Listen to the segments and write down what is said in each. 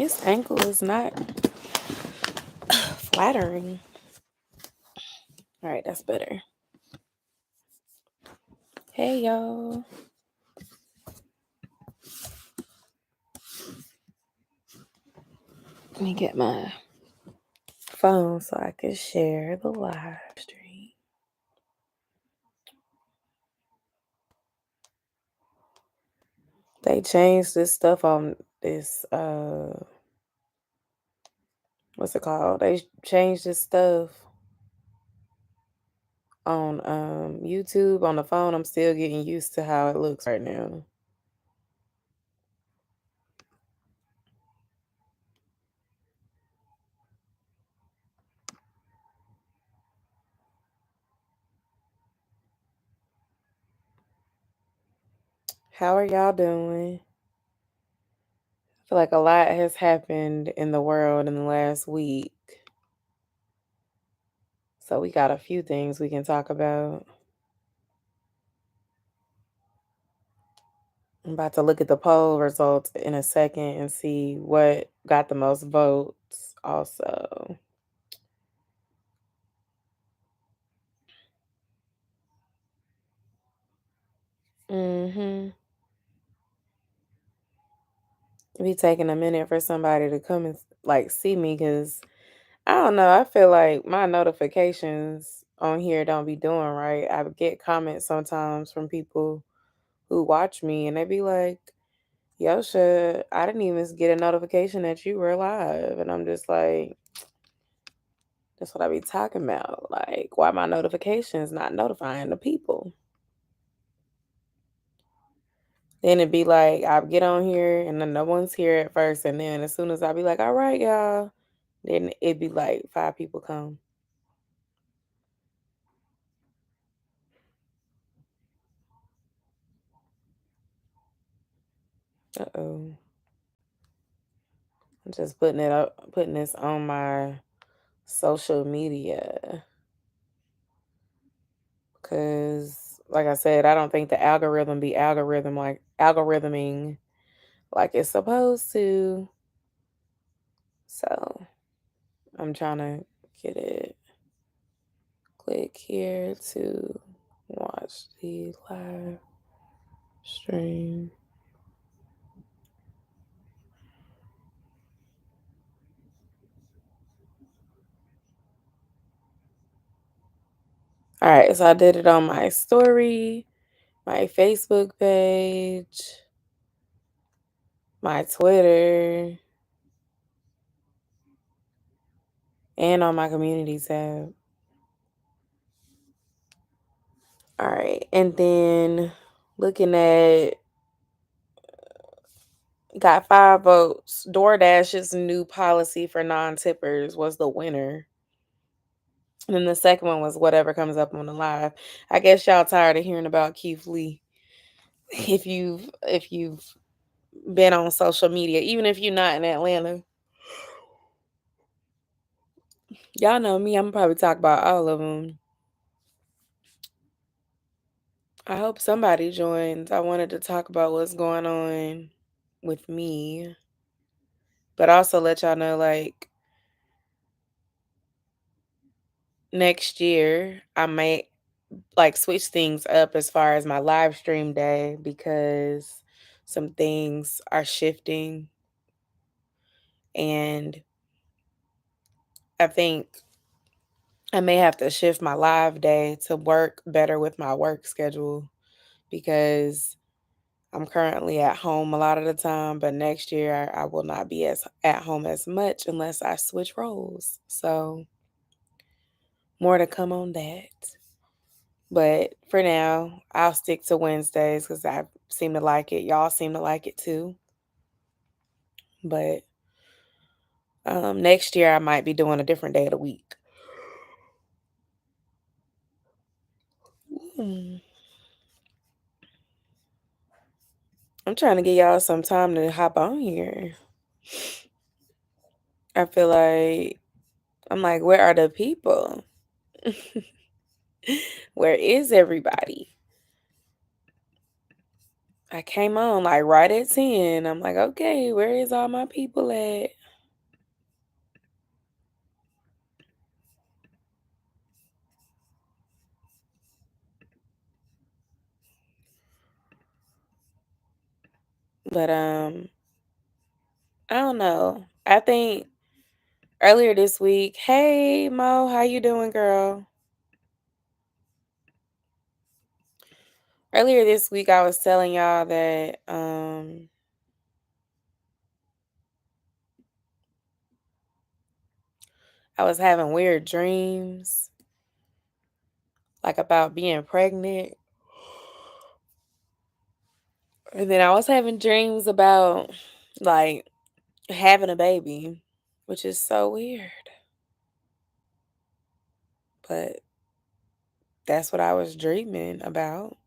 This ankle is not flattering. All right, that's better. Hey, y'all. Let me get my phone so I can share the live stream. They changed this stuff on this, what's it called? They changed this stuff on YouTube on the phone. I'm still getting used to how it looks right now. How are y'all doing? I feel like a lot has happened in the world in the last week. So we got a few things we can talk about. I'm about to look at the poll results in a second and see what got the most votes also. It'd be taking a minute for somebody to come and see me because I don't know. I feel like my notifications on here don't be doing right. I get comments sometimes from people who watch me and they be like, Yosha, I didn't even get a notification that you were live. And I'm just like, that's what I be talking about. Like, why my notifications not notifying the people? Then it'd be like, I get on here and then no one's here at first. And then as soon as I be like, all right, y'all, then it'd be like 5 people come. Uh-oh. I'm just putting this on my social media. Because, like I said, I don't think the algorithm be algorithming like it's supposed to. So I'm trying to get it. Click here to watch the live stream. All right, so I did it on my story, my Facebook page, my Twitter, and on my community tab. All right, and then looking at, got 5 votes. DoorDash's new policy for non-tippers was the winner. And then the second one was whatever comes up on the live. I guess y'all tired of hearing about Keith Lee. If you've been on social media, even if you're not in Atlanta, y'all know me. I'm probably talk about all of them. I hope somebody joins. I wanted to talk about what's going on with me, but also let y'all know, like, next year I might switch things up as far as my live stream day because some things are shifting, and I think I may have to shift my live day to work better with my work schedule because I'm currently at home a lot of the time, but next year I will not be as at home as much unless I switch roles. So more to come on that. But for now, I'll stick to Wednesdays because I seem to like it. Y'all seem to like it too. But next year I might be doing a different day of the week. I'm trying to get y'all some time to hop on here. I feel like, I'm like, where are the people? Where is everybody? I came on like right at 10. I'm like, okay, where is all my people at? But I don't know. I think earlier this week, hey Mo, how you doing, girl? Earlier this week I was telling y'all that I was having weird dreams, like about being pregnant. And then I was having dreams about like having a baby, which is so weird. But that's what I was dreaming about.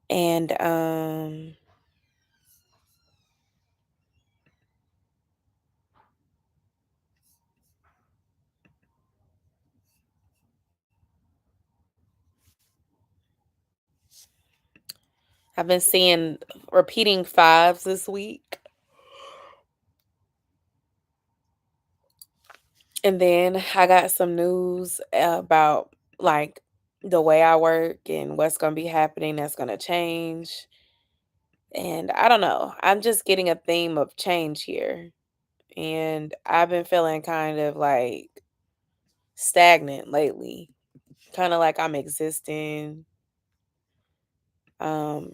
And I've been seeing repeating fives this week. And then I got some news about like the way I work and what's going to be happening that's going to change. And I don't know. I'm just getting a theme of change here. And I've been feeling kind of like stagnant lately. Kind of like I'm existing, um,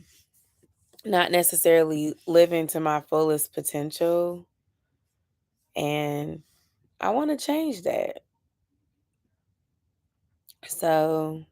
not necessarily living to my fullest potential. And I want to change that. So,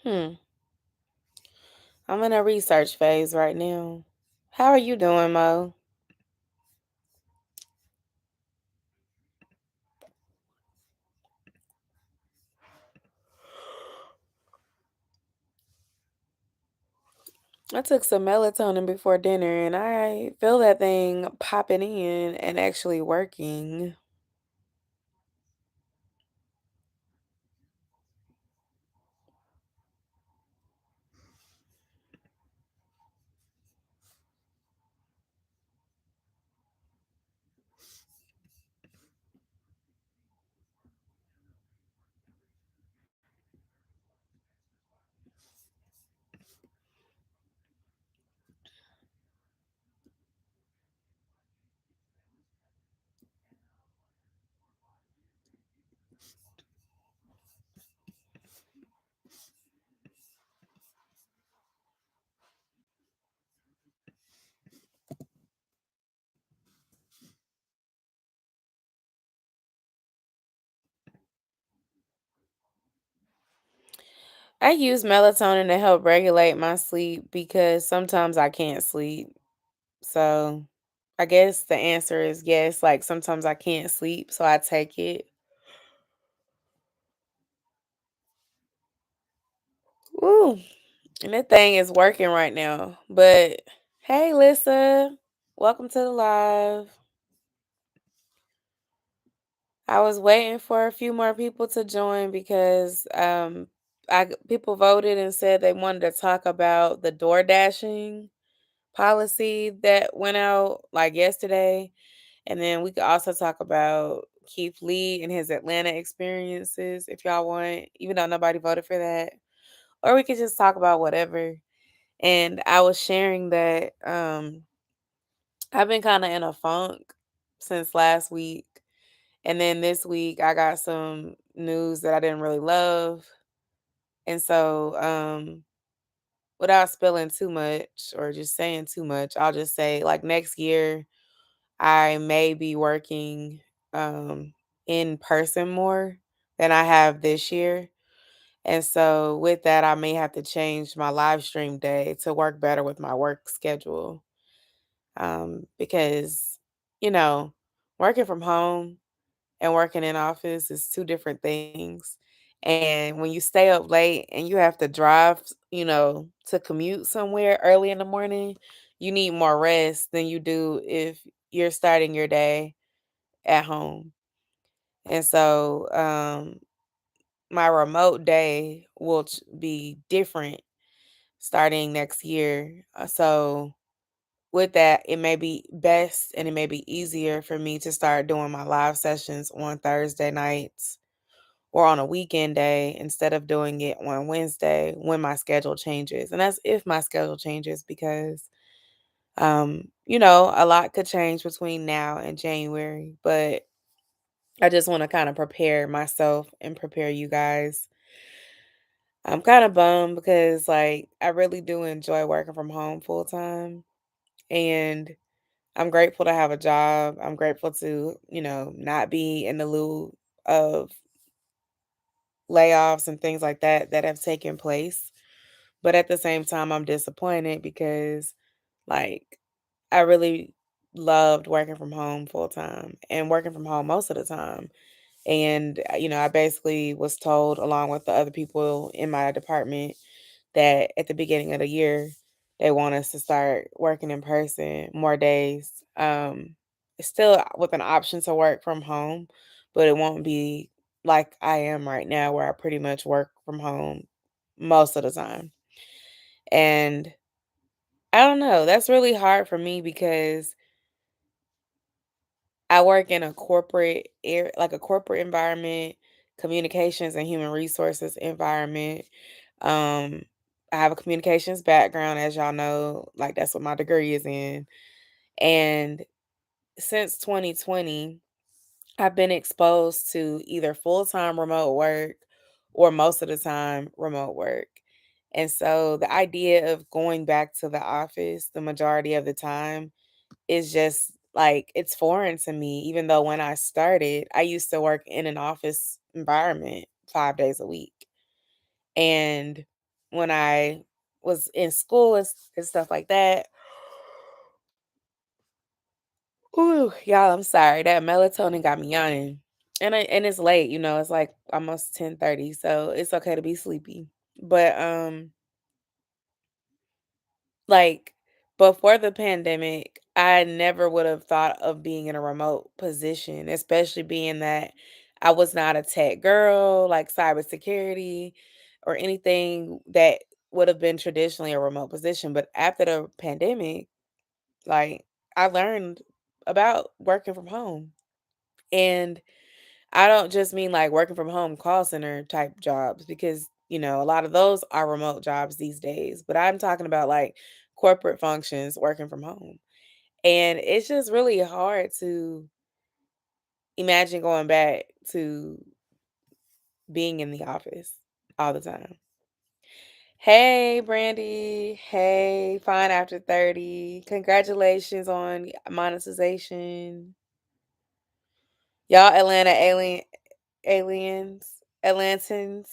hmm, I'm in a research phase right now. How are you doing, Mo? I took some melatonin before dinner and I feel that thing popping in and actually working. I use melatonin to help regulate my sleep because sometimes I can't sleep. So I guess the answer is yes. Like sometimes I can't sleep, so I take it. Woo. And that thing is working right now. But hey, Lissa, welcome to the live. I was waiting for a few more people to join because people voted and said they wanted to talk about the door dashing policy that went out like yesterday. And then we could also talk about Keith Lee and his Atlanta experiences if y'all want, even though nobody voted for that. Or we could just talk about whatever. And I was sharing that I've been kind of in a funk since last week. And then this week I got some news that I didn't really love. And so without spilling too much or just saying too much, I'll just say like next year I may be working in person more than I have this year. And so with that, I may have to change my live stream day to work better with my work schedule. Because, you know, working from home and working in office is two different things. And when you stay up late and you have to drive, to commute somewhere early in the morning, you need more rest than you do if you're starting your day at home. And so, my remote day will be different starting next year. So, with that, it may be best and it may be easier for me to start doing my live sessions on Thursday nights or on a weekend day instead of doing it on Wednesday when my schedule changes. And that's if my schedule changes because a lot could change between now and January, but I just want to kind of prepare myself and prepare you guys. I'm kind of bummed because like I really do enjoy working from home full time, and I'm grateful to have a job. I'm grateful to, not be in the loop of layoffs and things like that that have taken place. But at the same time, I'm disappointed because, like, I really loved working from home full time and working from home most of the time. And, I basically was told, along with the other people in my department, that at the beginning of the year, they want us to start working in person more days. Still with an option to work from home, but it won't be like I am right now, where I pretty much work from home most of the time. And I don't know, that's really hard for me because I work in a like a corporate environment, communications and human resources environment. Um, I have a communications background, as y'all know, like that's what my degree is in. And since 2020, I've been exposed to either full-time remote work or most of the time remote work. And so the idea of going back to the office the majority of the time is just like it's foreign to me, even though when I started, I used to work in an office environment 5 days a week. And when I was in school and stuff like that, ooh, y'all, I'm sorry. That melatonin got me yawning. And it's late, it's like almost 10:30, so it's okay to be sleepy. But like before the pandemic, I never would have thought of being in a remote position, especially being that I was not a tech girl, like cybersecurity or anything that would have been traditionally a remote position. But after the pandemic, like I learned about working from home. And I don't just mean like working from home call center type jobs because, a lot of those are remote jobs these days, but I'm talking about like corporate functions working from home. And it's just really hard to imagine going back to being in the office all the time. Hey, Brandy. Hey, fine after 30. Congratulations on monetization. Y'all Atlanta aliens, Atlantans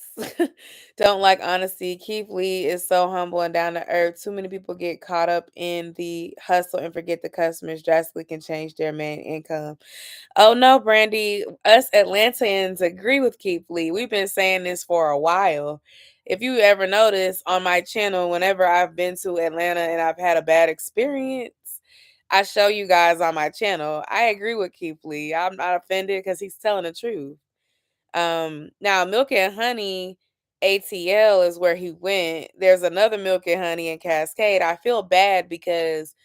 don't like honesty. Keith Lee is so humble and down to earth. Too many people get caught up in the hustle and forget the customers drastically can change their main income. Oh no, Brandy, us Atlantans agree with Keith Lee. We've been saying this for a while. If you ever notice on my channel, whenever I've been to Atlanta and I've had a bad experience, I show you guys on my channel. I agree with Keith Lee. I'm not offended because he's telling the truth. Now Milk and Honey ATL is where he went. There's another Milk and Honey in Cascade. I feel bad because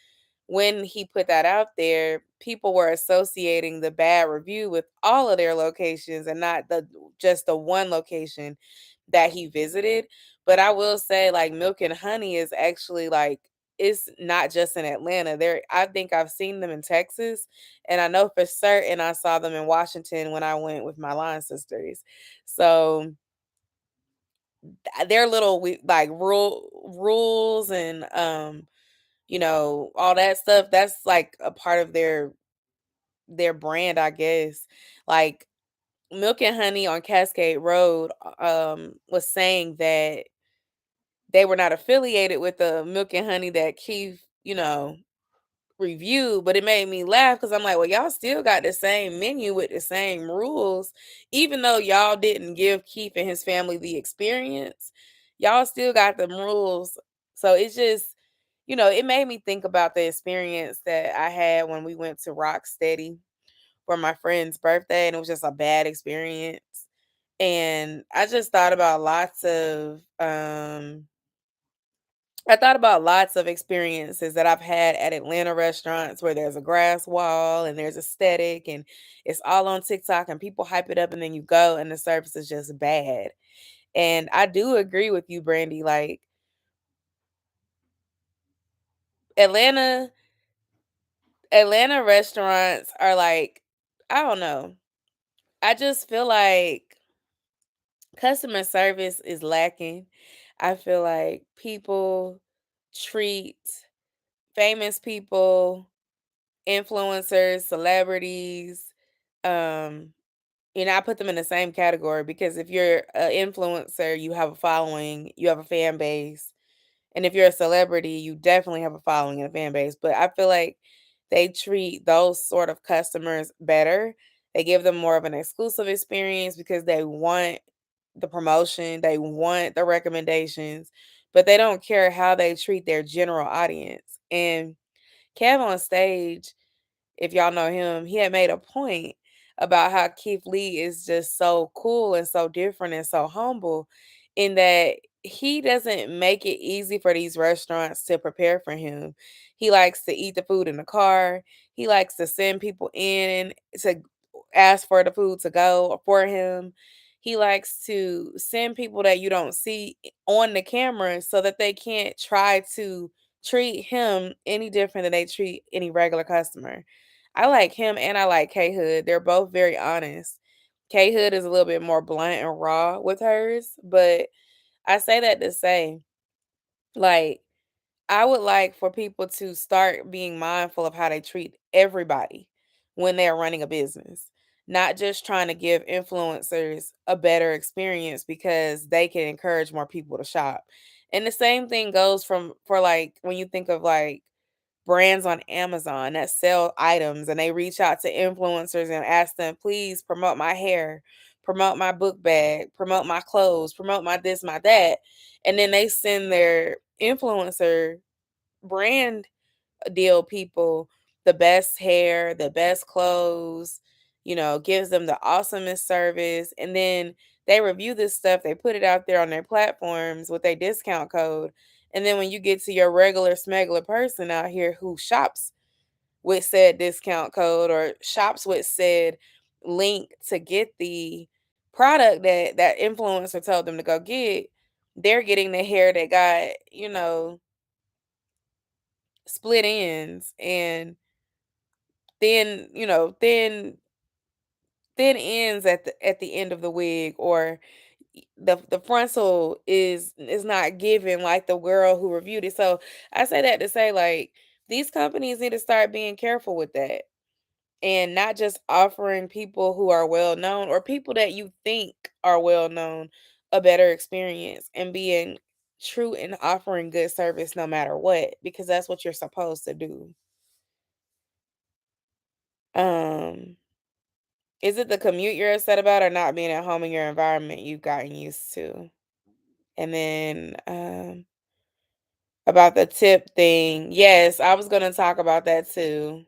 when he put that out there, people were associating the bad review with all of their locations and not just the one location that he visited. But I will say, like, Milk and Honey is actually like it's not just in Atlanta. I think I've seen them in Texas, and I know for certain I saw them in Washington when I went with my line sisters. So their little like rules and all that stuff, that's like a part of their brand, I guess. Like Milk and Honey on Cascade Road was saying that they were not affiliated with the Milk and Honey that Keith, reviewed, but it made me laugh because I'm like, well, y'all still got the same menu with the same rules, even though y'all didn't give Keith and his family the experience. Y'all still got them rules. So it's just, it made me think about the experience that I had when we went to Rocksteady for my friend's birthday, and it was just a bad experience. And I just thought about I thought about lots of experiences that I've had at Atlanta restaurants where there's a grass wall and there's aesthetic and it's all on TikTok and people hype it up and then you go and the service is just bad. And I do agree with you, Brandy. Like Atlanta, Atlanta restaurants are like, I don't know. I just feel like customer service is lacking. I feel like people treat famous people, influencers, celebrities, um, I put them in the same category because if you're an influencer, you have a following, you have a fan base. And if you're a celebrity, you definitely have a following and a fan base. But I feel like they treat those sort of customers better. They give them more of an exclusive experience because they want the promotion, they want the recommendations, but they don't care how they treat their general audience. And Kev on stage, if y'all know him, he had made a point about how Keith Lee is just so cool and so different and so humble in that he doesn't make it easy for these restaurants to prepare for him. He likes to eat the food in the car. He likes to send people in to ask for the food to go for him. He likes to send people that you don't see on the camera so that they can't try to treat him any different than they treat any regular customer. I like him and I like K Hood. They're both very honest. K Hood is a little bit more blunt and raw with hers, but I say that to say, like, I would like for people to start being mindful of how they treat everybody when they're running a business, not just trying to give influencers a better experience because they can encourage more people to shop. And the same thing goes for like when you think of like brands on Amazon that sell items and they reach out to influencers and ask them, please promote my hair, promote my book bag, promote my clothes, promote my this, my that. And then they send their influencer brand deal people the best hair, the best clothes, gives them the awesomest service. And then they review this stuff, they put it out there on their platforms with a discount code. And then when you get to your regular smuggler person out here who shops with said discount code or shops with said link to get the product that influencer told them to go get, they're getting the hair that got, split ends and then thin ends at the end of the wig, or the frontal is not given like the girl who reviewed it. So I say that to say, like, these companies need to start being careful with that and not just offering people who are well known or people that you think are well known a better experience and being true and offering good service no matter what, because that's what you're supposed to do. Um Is it the commute you're upset about or not being at home in your environment you've gotten used to? And then, about the tip thing, yes, I was gonna talk about that too.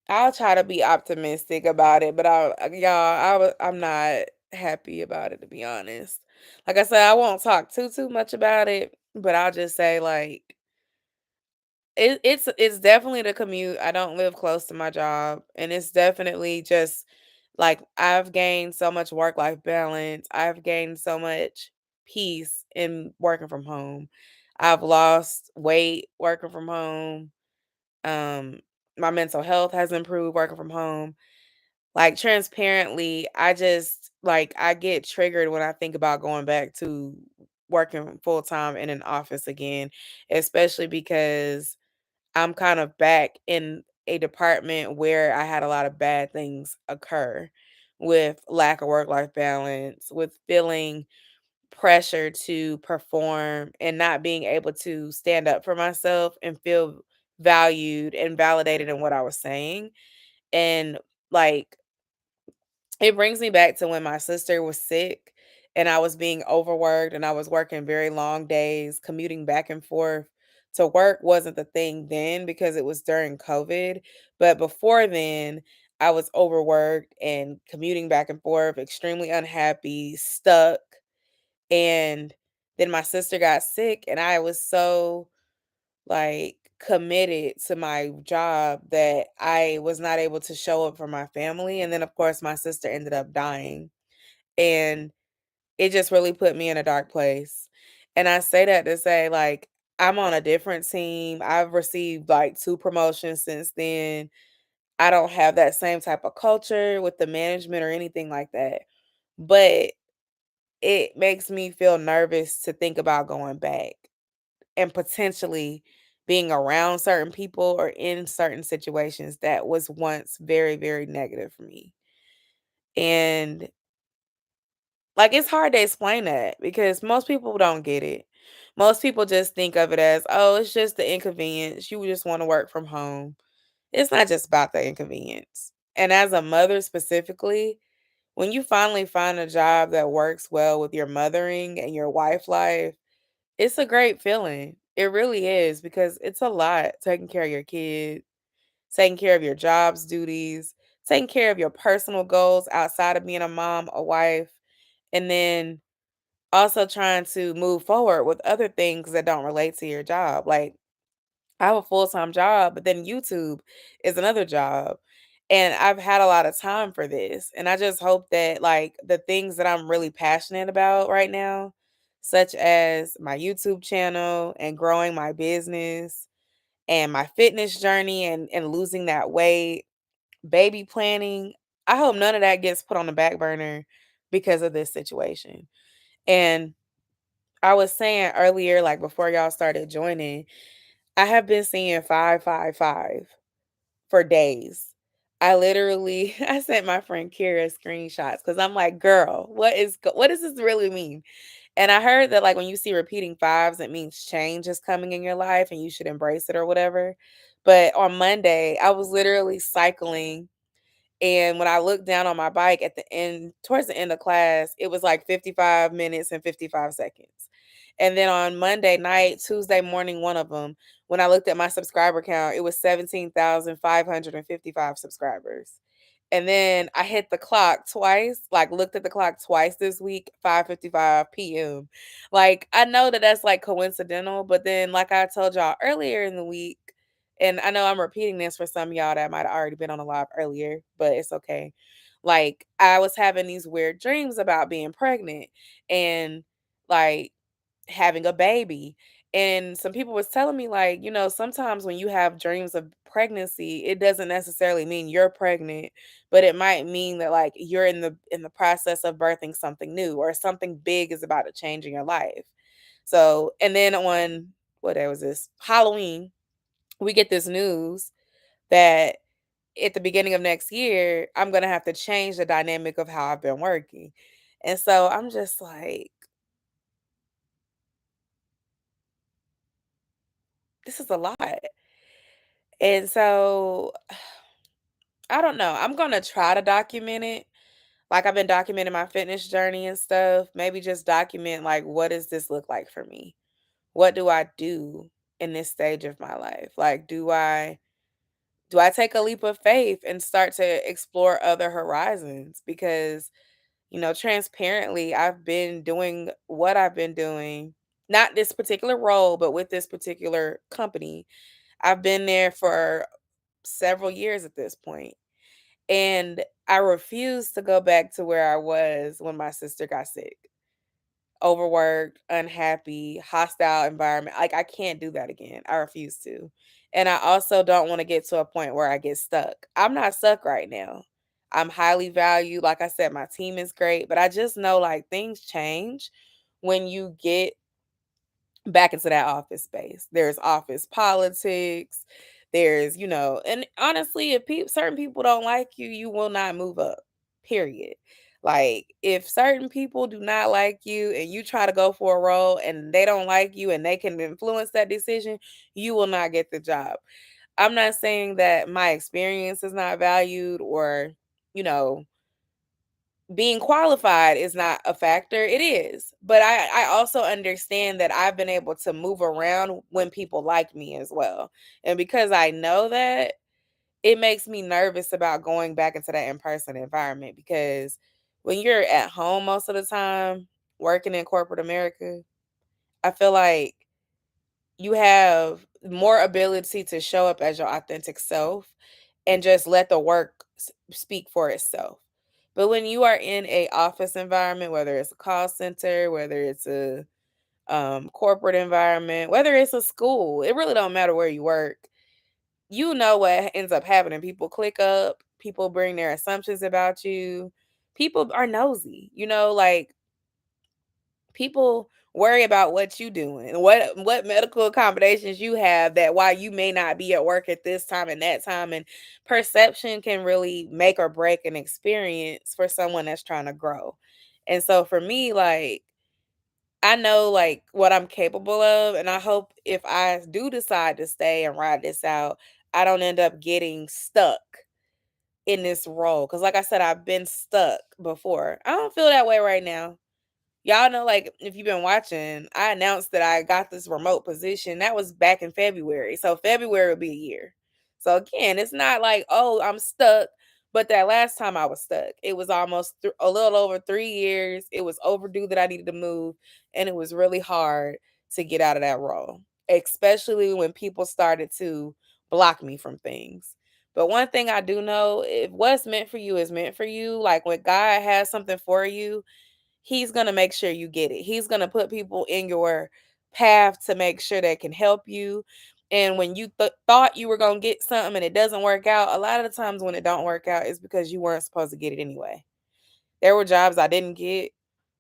I'll try to be optimistic about it, but I'm not happy about it, to be honest. Like I said, I won't talk too much about it, but I'll just say, like, it's definitely the commute. I don't live close to my job, and it's definitely just like I've gained so much work-life balance. I've gained so much peace in working from home. I've lost weight working from home. Um, my mental health has improved working from home. Like, transparently, I just like I get triggered when I think about going back to working full time in an office again, especially because I'm kind of back in a department where I had a lot of bad things occur with lack of work life balance, with feeling pressure to perform and not being able to stand up for myself and feel valued and validated in what I was saying. And like it brings me back to when my sister was sick and I was being overworked and I was working very long days, commuting back and forth to work wasn't the thing then because it was during COVID. But before then, I was overworked and commuting back and forth, extremely unhappy, stuck. And then my sister got sick and I was so like committed to my job that I was not able to show up for my family. And then of course my sister ended up dying. And it just really put me in a dark place. And I say that to say like I'm on a different team. I've received like 2 promotions since then. I don't have that same type of culture with the management or anything like that. But it makes me feel nervous to think about going back and potentially being around certain people or in certain situations that was once very, very negative for me. And like it's hard to explain that because most people don't get it. Most people just think of it as, oh, it's just the inconvenience. You just want to work from home. It's not just about the inconvenience. And as a mother specifically, when you finally find a job that works well with your mothering and your wife life, it's a great feeling. It really is because it's a lot taking care of your kid, taking care of your job's duties, taking care of your personal goals outside of being a mom, a wife, and then also trying to move forward with other things that don't relate to your job. Like I have a full-time job, but then YouTube is another job. And I've had a lot of time for this. And I just hope that like the things that I'm really passionate about right now, such as my YouTube channel and growing my business and my fitness journey and losing that weight, baby planning, I hope none of that gets put on the back burner because of this situation. And I was saying earlier, like before y'all started joining, I have been seeing 555 for days. I literally I sent my friend Kira screenshots because I'm like, girl, what does this really mean? And I heard that like when you see repeating fives, it means change is coming in your life and you should embrace it or whatever. But on Monday, I was literally cycling and when I looked down on my bike at the end, towards the end of class, it was like 55 minutes and 55 seconds. And then on Monday night, Tuesday morning, one of them, when I looked at my subscriber count, it was 17,555 subscribers. And then I hit the clock twice, like looked at the clock twice this week, 5:55 p.m. Like I know that that's like coincidental, but then like I told y'all earlier in the week, and I know I'm repeating this for some of y'all that might have already been on the live earlier, but it's okay. Like I was having these weird dreams about being pregnant and like having a baby. And some people was telling me like, sometimes when you have dreams of pregnancy, it doesn't necessarily mean you're pregnant, but it might mean that like you're in the process of birthing something new or something big is about to change in your life. So, and then on what day was this? Halloween, we get this news that at the beginning of next year, I'm going to have to change the dynamic of how I've been working. And so I'm just like, this is a lot. And so I don't know. I'm going to try to document it. Like I've been documenting my fitness journey and stuff. Maybe just document like what does this look like for me? What do I do in this stage of my life? Like do I take a leap of faith and start to explore other horizons because transparently, I've been doing what I've been doing, not this particular role, but with this particular company. I've been there for several years at this point, and I refuse to go back to where I was when my sister got sick. Overworked, unhappy, hostile environment. Like I can't do that again. I refuse to. And I also don't want to get to a point where I get stuck. I'm not stuck right now. I'm highly valued. Like I said, my team is great, but I just know like things change when you get back into that office space. There's office politics. There's, and honestly, if certain people don't like you, you will not move up. Period. Like if certain people do not like you and you try to go for a role and they don't like you and they can influence that decision, you will not get the job. I'm not saying that my experience is not valued or, you know, being qualified is not a factor. It is. But I also understand that I've been able to move around when people like me as well. And because I know that, it makes me nervous about going back into that in-person environment because when you're at home most of the time, working in corporate America, I feel like you have more ability to show up as your authentic self and just let the work speak for itself. But when you are in a office environment, whether it's a call center, whether it's a corporate environment, whether it's a school, it really don't matter where you work. You know what ends up happening. People click up, people bring their assumptions about you. People are nosy, like people worry about what you doing, what medical accommodations you have that why you may not be at work at this time and that time. And perception can really make or break an experience for someone that's trying to grow. And so for me, like I know like what I'm capable of, and I hope if I do decide to stay and ride this out, I don't end up getting stuck in this role. Cause like I said, I've been stuck before. I don't feel that way right now. Y'all know, like, if you've been watching, I announced that I got this remote position. That was back in February. So February will be a year. So again, it's not like, oh, I'm stuck. But that last time I was stuck, it was almost a little over 3 years. It was overdue that I needed to move. And it was really hard to get out of that role, especially when people started to block me from things. But one thing I do know, if what's meant for you is meant for you, like when God has something for you, He's going to make sure you get it. He's going to put people in your path to make sure they can help you. And when you thought you were going to get something and it doesn't work out, a lot of the times when it don't work out is because you weren't supposed to get it anyway. There were jobs I didn't get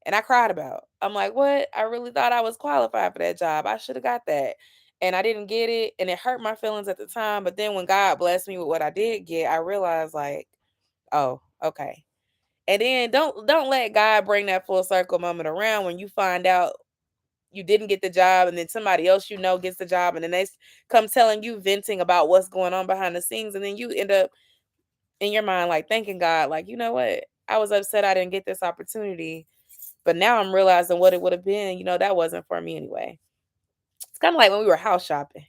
and I cried about. I'm like, what? I really thought I was qualified for that job. I should have got that. And I didn't get it. And it hurt my feelings at the time. But then when God blessed me with what I did get, I realized like, oh, okay. And then don't let God bring that full circle moment around when you find out you didn't get the job and then somebody else gets the job and then they come telling you venting about what's going on behind the scenes and then you end up in your mind like thanking God like, you know what? I was upset I didn't get this opportunity, but now I'm realizing what it would have been, that wasn't for me anyway. It's kind of like when we were house shopping.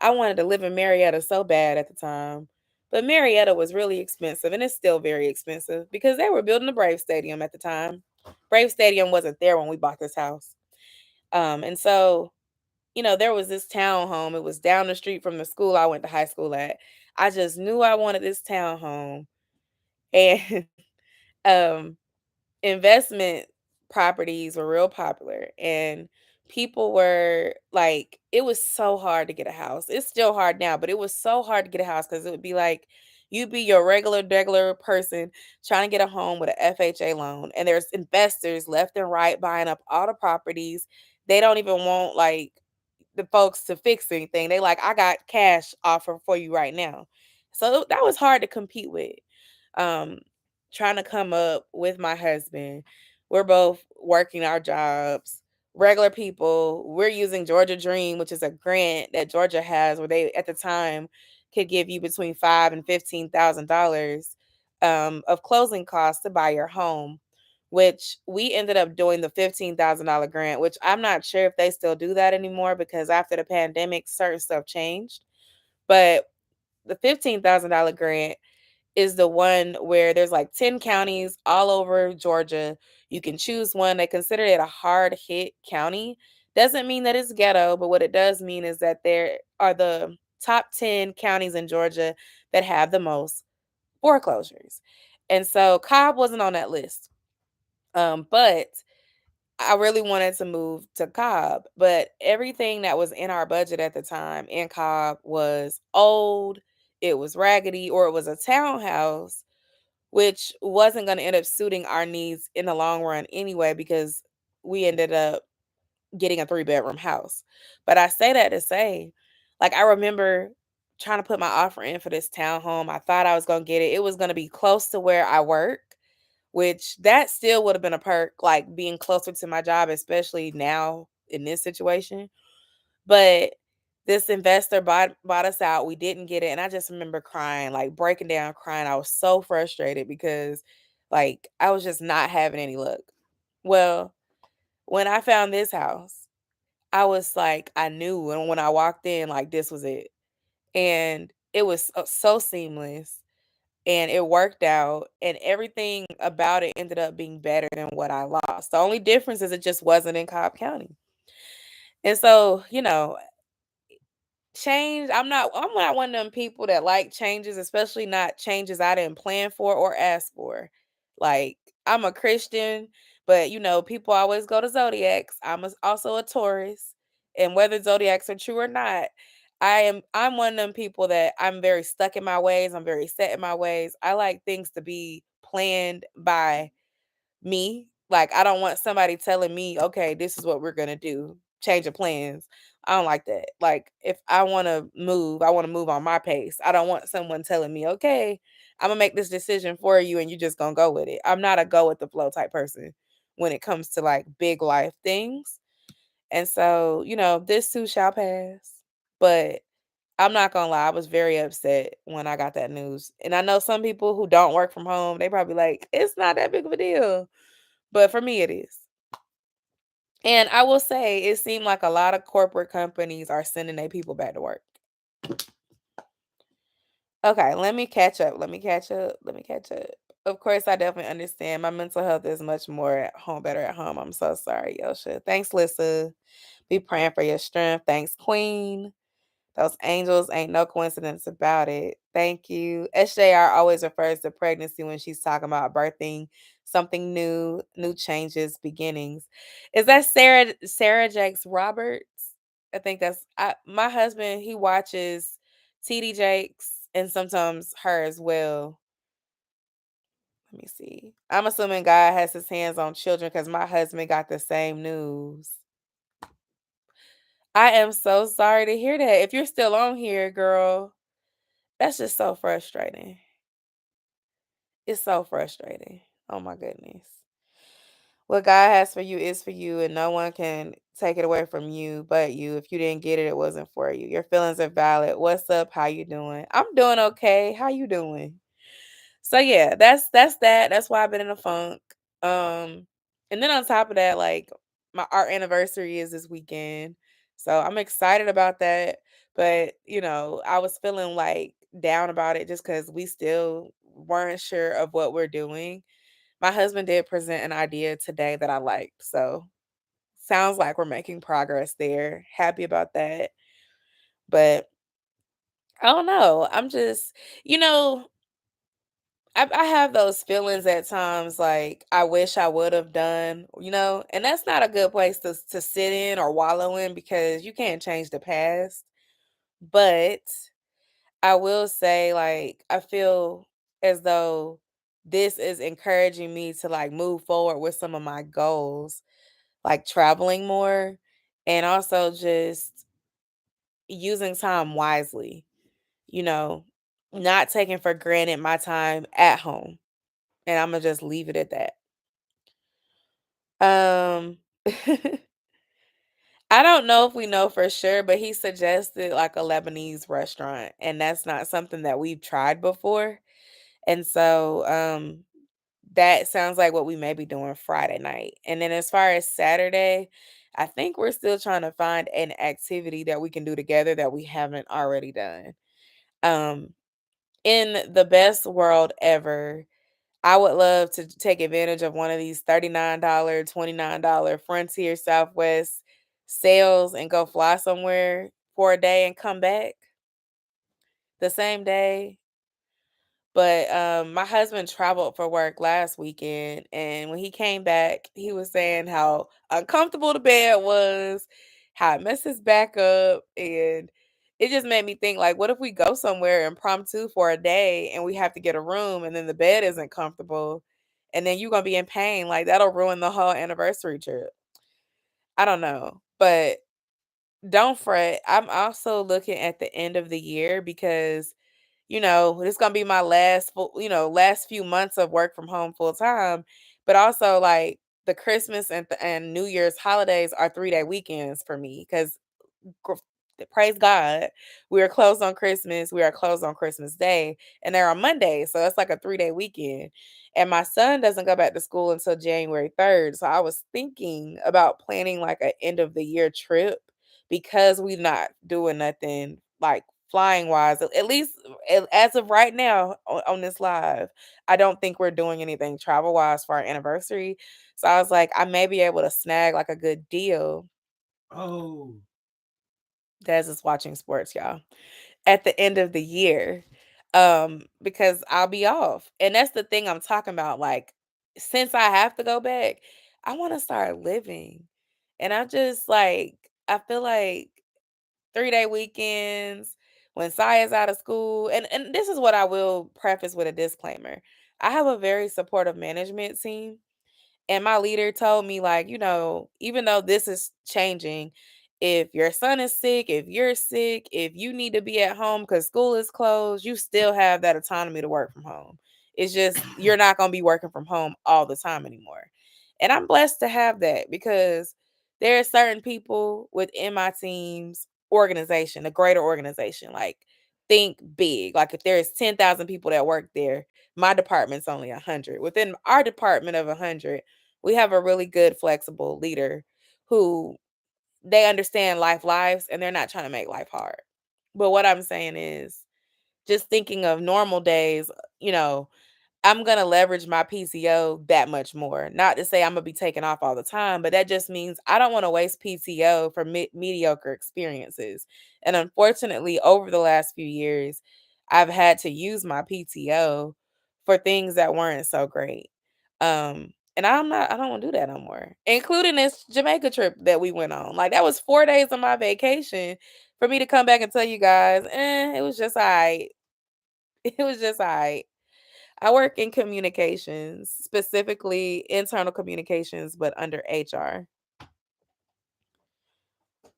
I wanted to live in Marietta so bad at the time. But Marietta was really expensive, and it's still very expensive because they were building the Brave Stadium at the time. Brave Stadium wasn't there when we bought this house. And so, there was this townhome. It was down the street from the school I went to high school at. I just knew I wanted this townhome. And um, investment properties were real popular and people were like it was so hard to get a house. It's still hard now, but it was so hard to get a house because it would be like you'd be your regular person trying to get a home with a FHA loan and there's investors left and right buying up all the properties. They don't even want like the folks to fix anything. They like, I got cash offer for you right now. So that was hard to compete with. Um, Trying to come up with my husband. We're both working our jobs, regular people. We're using Georgia Dream, which is a grant that Georgia has where they at the time could give you between $5,000 and $15,000 of closing costs to buy your home, which we ended up doing the $15,000 grant, which I'm not sure if they still do that anymore because after the pandemic, certain stuff changed. But the $15,000 grant is the one where there's like 10 counties all over Georgia. You can choose one. They consider it a hard hit county. Doesn't mean that it's ghetto, but what it does mean is that there are the top 10 counties in Georgia that have the most foreclosures. And so Cobb wasn't on that list. But I really wanted to move to Cobb, but everything that was in our budget at the time in Cobb was old, it was raggedy, or it was a townhouse, which wasn't going to end up suiting our needs in the long run anyway, because we ended up getting a 3-bedroom house. But I say that to say, like, I remember trying to put my offer in for this townhome. I thought I was gonna get it. It was gonna be close to where I work, which that still would have been a perk, like being closer to my job, especially now in this situation. But this investor bought us out. We didn't get it. And I just remember crying, like breaking down, crying. I was so frustrated because like I was just not having any luck. Well, when I found this house, I was like, I knew. And when I walked in, like this was it. And it was so seamless and it worked out. And everything about it ended up being better than what I lost. The only difference is it just wasn't in Cobb County. And so, change, I'm not one of them people that like changes, especially not changes I didn't plan for or ask for. Like I'm a Christian, but people always go to zodiacs. Also a Taurus, and whether zodiacs are true or not, I'm one of them people that I'm very stuck in my ways. I'm very set in my ways. I like things to be planned by me. Like I don't want somebody telling me, "Okay, this is what we're going to do." Change of plans. I don't like that. Like if I want to move, I want to move on my pace. I don't want someone telling me, "Okay, I'm going to make this decision for you and you're just going to go with it." I'm not a go with the flow type person when it comes to like big life things. And so, this too shall pass. But I'm not gonna lie, I was very upset when I got that news. And I know some people who don't work from home, they probably like, it's not that big of a deal. But for me, it is. And I will say, it seemed like a lot of corporate companies are sending their people back to work. Okay, let me catch up. Let me catch up. Let me catch up. Of course, I definitely understand. My mental health is much more at home, better at home. I'm so sorry, Yosha. Thanks, Lissa. Be praying for your strength. Thanks, Queen. Those angels ain't no coincidence about it. Thank you. SJR always refers to pregnancy when she's talking about birthing something new changes, beginnings. Is that Sarah Jakes Roberts? I think my husband, he watches TD Jakes and sometimes her as well. Let me see. I'm assuming God has his hands on children because my husband got the same news. I am so sorry to hear that. If you're still on here, girl, that's just so frustrating. It's so frustrating. Oh my goodness. What God has for you is for you, and no one can take it away from you but you. If you didn't get it, it wasn't for you. Your feelings are valid. What's up? How you doing? I'm doing okay. How you doing? So yeah, that's that. That's why I've been in a funk. Um, and then on top of that, like our anniversary is this weekend. So I'm excited about that. But, I was feeling like down about it just because we still weren't sure of what we're doing. My husband did present an idea today that I liked. So sounds like we're making progress there. Happy about that. But I don't know. I'm just, you know, I have those feelings at times like I wish I would have done, and that's not a good place to sit in or wallow in because you can't change the past. But I will say, like, I feel as though this is encouraging me to like move forward with some of my goals, like traveling more and also just using time wisely, you know, not taking for granted my time at home. And I'm gonna just leave it at that. Um I don't know if we know for sure, but he suggested like a Lebanese restaurant, and that's not something that we've tried before. And so that sounds like what we may be doing Friday night. And then as far as Saturday, I think we're still trying to find an activity that we can do together that we haven't already done. Um in the best world ever, I would love to take advantage of one of these $39, $29 Frontier Southwest sales and go fly somewhere for a day and come back the same day. But my husband traveled for work last weekend, and when he came back, he was saying how uncomfortable the bed was, how it messed his back up, and it just made me think like, what if we go somewhere impromptu for a day and we have to get a room, and then the bed isn't comfortable, and then you're gonna be in pain? Like that'll ruin the whole anniversary trip. I don't know, but don't fret. I'm also looking at the end of the year because, it's gonna be my last few months of work from home full time. But also like the Christmas and New Year's holidays are 3-day weekends for me because gr- praise God, we are closed on Christmas. We are closed on Christmas Day, and they're on Monday, so it's like a 3-day weekend. And my son doesn't go back to school until January 3rd, so I was thinking about planning like an end of the year trip because we're not doing nothing like flying wise. At least as of right now on this live, I don't think we're doing anything travel wise for our anniversary. So I was like, I may be able to snag like a good deal. Oh, Des is watching sports, y'all. At the end of the year. Because I'll be off. And that's the thing I'm talking about. Like, since I have to go back, I want to start living. And I feel like 3-day weekends when Saya's out of school. And this is what I will preface with a disclaimer. I have a very supportive management team, and my leader told me, like, even though this is changing, if your son is sick, if you're sick, if you need to be at home because school is closed, you still have that autonomy to work from home. It's just you're not going to be working from home all the time anymore. And I'm blessed to have that because there are certain people within my team's organization, a greater organization, like think big. Like if there's 10,000 people that work there, my department's only 100. Within our department of 100, we have a really good flexible leader who they understand life lives and they're not trying to make life hard. But what I'm saying is just thinking of normal days, you know, I'm gonna leverage my PTO that much more. Not to say I'm gonna be taking off all the time, but that just means I don't want to waste PTO for mediocre experiences. And unfortunately, over the last few years, I've had to use my PTO for things that weren't so great. And I don't want to do that no more. Including this Jamaica trip that we went on. Like that was 4 days of my vacation for me to come back and tell you guys, it was just all right. It was just all right. I work in communications, specifically internal communications, but under HR.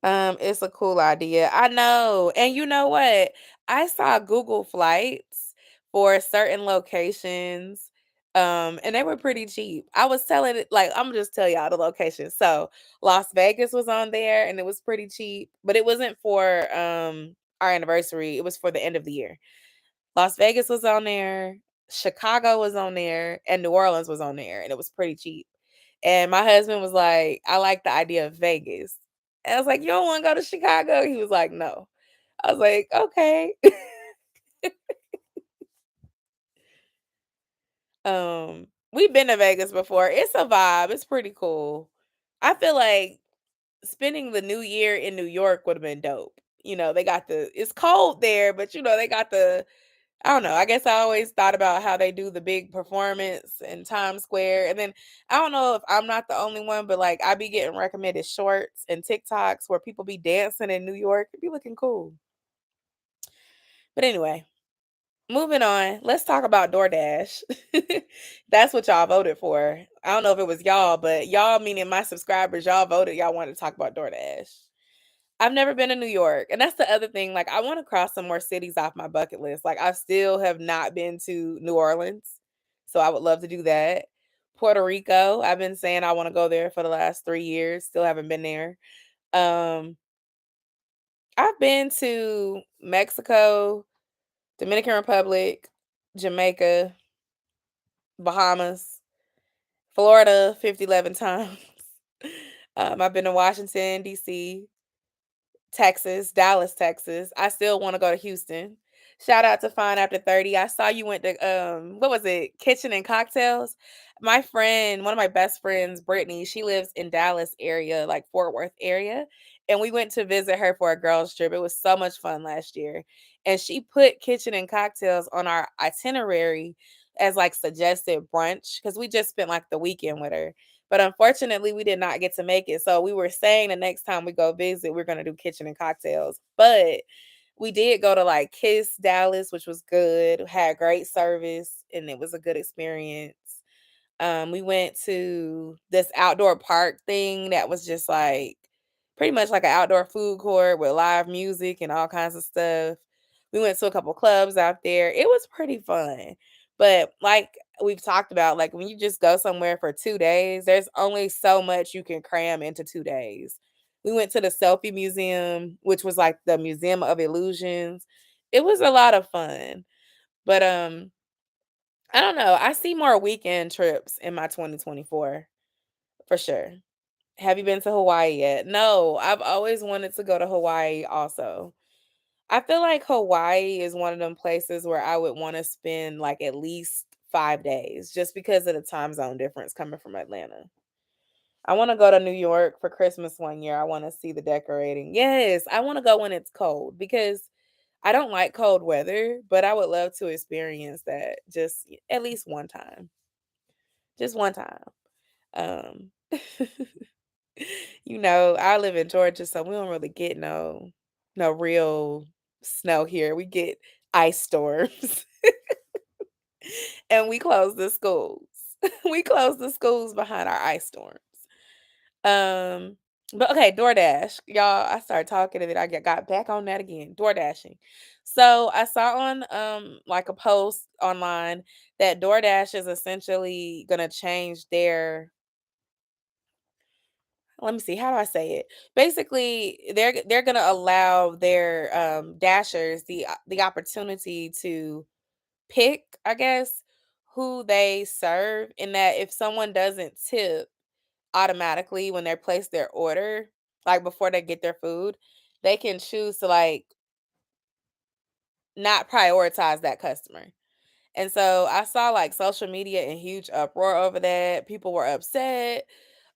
It's a cool idea. I know. And you know what? I saw Google flights for certain locations. And they were pretty cheap. I was telling it like I'm gonna just tell y'all the location. So Las Vegas was on there and it was pretty cheap, but it wasn't for our anniversary. It was for the end of the year. Las Vegas was on there, Chicago was on there, and New Orleans was on there, and it was pretty cheap. And my husband was like, I like the idea of Vegas. And I was like, you don't want to go to Chicago? He was like, no. I was like, okay. We've been to Vegas before. It's a vibe. It's pretty cool. I feel like spending the new year in New York would have been dope. They got it's cold there, but they got I don't know. I guess I always thought about how they do the big performance in Times Square. And then I don't know if I'm not the only one, but like I be getting recommended shorts and TikToks where people be dancing in New York. It be looking cool. But anyway, moving on. Let's talk about DoorDash. That's what y'all voted for. I don't know if it was y'all, but y'all, meaning my subscribers, y'all voted. Y'all wanted to talk about DoorDash. I've never been to New York, and that's the other thing, like, I wanna cross some more cities off my bucket list, like, I still have not been to New Orleans, so I would love to do that. Puerto Rico, I've been saying I wanna go there for the last 3 years, still haven't been there. Um, I've been to Mexico, Dominican Republic, Jamaica, Bahamas, Florida 50, 11 times. I've been to Washington, DC, Texas, Dallas, Texas. I still want to go to Houston. Shout out to Fine After 30. I saw you went to what was it? Kitchen and Cocktails. My friend, one of my best friends, Brittany, she lives in Dallas area, like Fort Worth area, and we went to visit her for a girls trip. It was so much fun last year. And she put Kitchen and Cocktails on our itinerary as like suggested brunch cuz we just spent like the weekend with her. But unfortunately, we did not get to make it. So we were saying the next time we go visit, we're gonna do kitchen and cocktails. But we did go to like Kiss Dallas, which was good, had great service, and it was a good experience. We went to this outdoor park thing that was just like pretty much like an outdoor food court with live music and all kinds of stuff. We went to a couple clubs out there. It was pretty fun. But like we've talked about, like when you just go somewhere for 2 days, there's only so much you can cram into 2 days. We went to the selfie museum, which was like the Museum of Illusions. It was a lot of fun. But I don't know. I see more weekend trips in my 2024 for sure. Have you been to Hawaii yet? No, I've always wanted to go to Hawaii also. I feel like Hawaii is one of them places where I would want to spend like at least 5 days just because of the time zone difference coming from Atlanta. I want to go to New York for Christmas one year. I want to see the decorating. Yes, I want to go when it's cold because I don't like cold weather, but I would love to experience that just at least one time. Just one time. Um I live in Georgia, so we don't really get no real snow here. We get ice storms and we close the schools. We close the schools behind our ice storms. Um, but okay, DoorDash. Y'all, I started talking and then got back on that again. DoorDashing. So I saw on like a post online that DoorDash is essentially gonna change their, let me see, how do I say it? Basically, they're gonna allow their dashers the opportunity to pick, I guess, who they serve, in that if someone doesn't tip automatically when they place their order, like before they get their food, they can choose to like not prioritize that customer. And so I saw like social media in huge uproar over that. People were upset.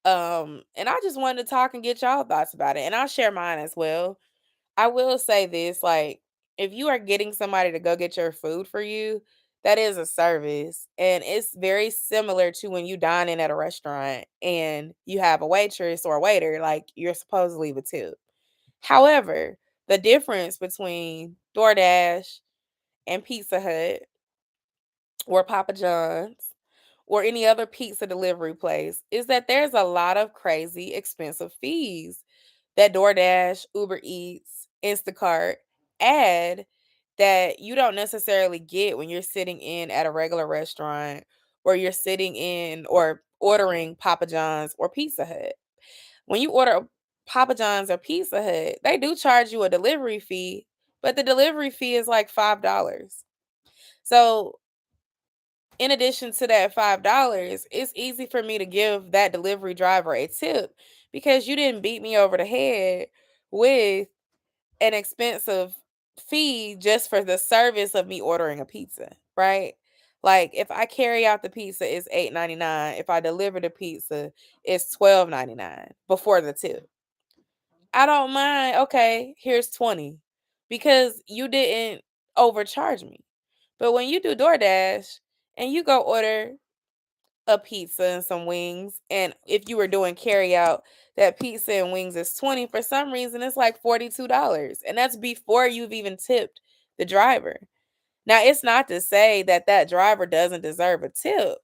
And I just wanted to talk and get y'all thoughts about it. And I'll share mine as well. I will say this, like, if you are getting somebody to go get your food for you, that is a service. And it's very similar to when you dine in at a restaurant and you have a waitress or a waiter, like you're supposed to leave a tip. However, the difference between DoorDash and Pizza Hut or Papa John's or any other pizza delivery place is that there's a lot of crazy expensive fees that DoorDash, Uber Eats, Instacart add that you don't necessarily get when you're sitting in at a regular restaurant or you're sitting in or ordering Papa John's or Pizza Hut. When you order Papa John's or Pizza Hut, they do charge you a delivery fee, but the delivery fee is like $5. So in addition to that $5, it's easy for me to give that delivery driver a tip because you didn't beat me over the head with an expensive fee just for the service of me ordering a pizza, right? Like if I carry out the pizza, it's $8.99. If I deliver the pizza, it's $12.99 before the tip. I don't mind. Okay, here's 20 because you didn't overcharge me. But when you do DoorDash and you go order a pizza and some wings, and if you were doing carry out, that pizza and wings is 20, for some reason it's like $42. And that's before you've even tipped the driver. Now, it's not to say that that driver doesn't deserve a tip,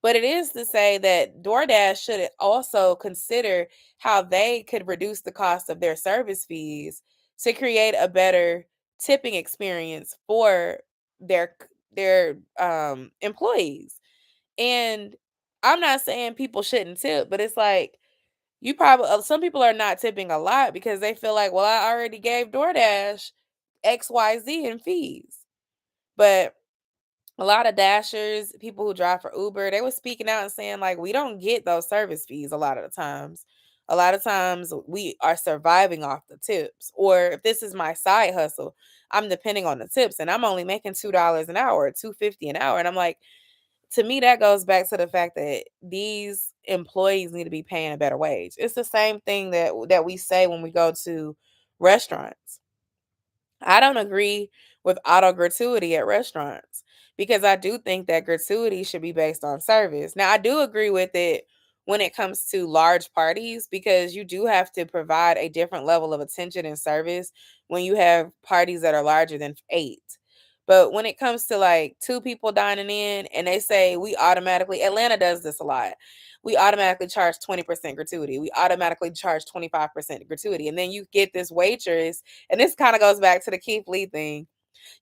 but it is to say that DoorDash should also consider how they could reduce the cost of their service fees to create a better tipping experience for their employees. And I'm not saying people shouldn't tip, but it's like you probably some people are not tipping a lot because they feel like, well, I already gave DoorDash XYZ in fees. But a lot of dashers, people who drive for Uber, they were speaking out and saying like we don't get those service fees a lot of the times. A lot of times we are surviving off the tips. Or if this is my side hustle, I'm depending on the tips and I'm only making $2 an hour, $2.50 an hour. And I'm like, to me, that goes back to the fact that these employees need to be paying a better wage. It's the same thing that we say when we go to restaurants. I don't agree with auto gratuity at restaurants because I do think that gratuity should be based on service. Now, I do agree with it when it comes to large parties because you do have to provide a different level of attention and service when you have parties that are larger than 8. But when it comes to like 2 people dining in and they say we automatically, Atlanta does this a lot. we automatically charge 20% gratuity. We automatically charge 25% gratuity. And then you get this waitress, and this kind of goes back to the Keith Lee thing.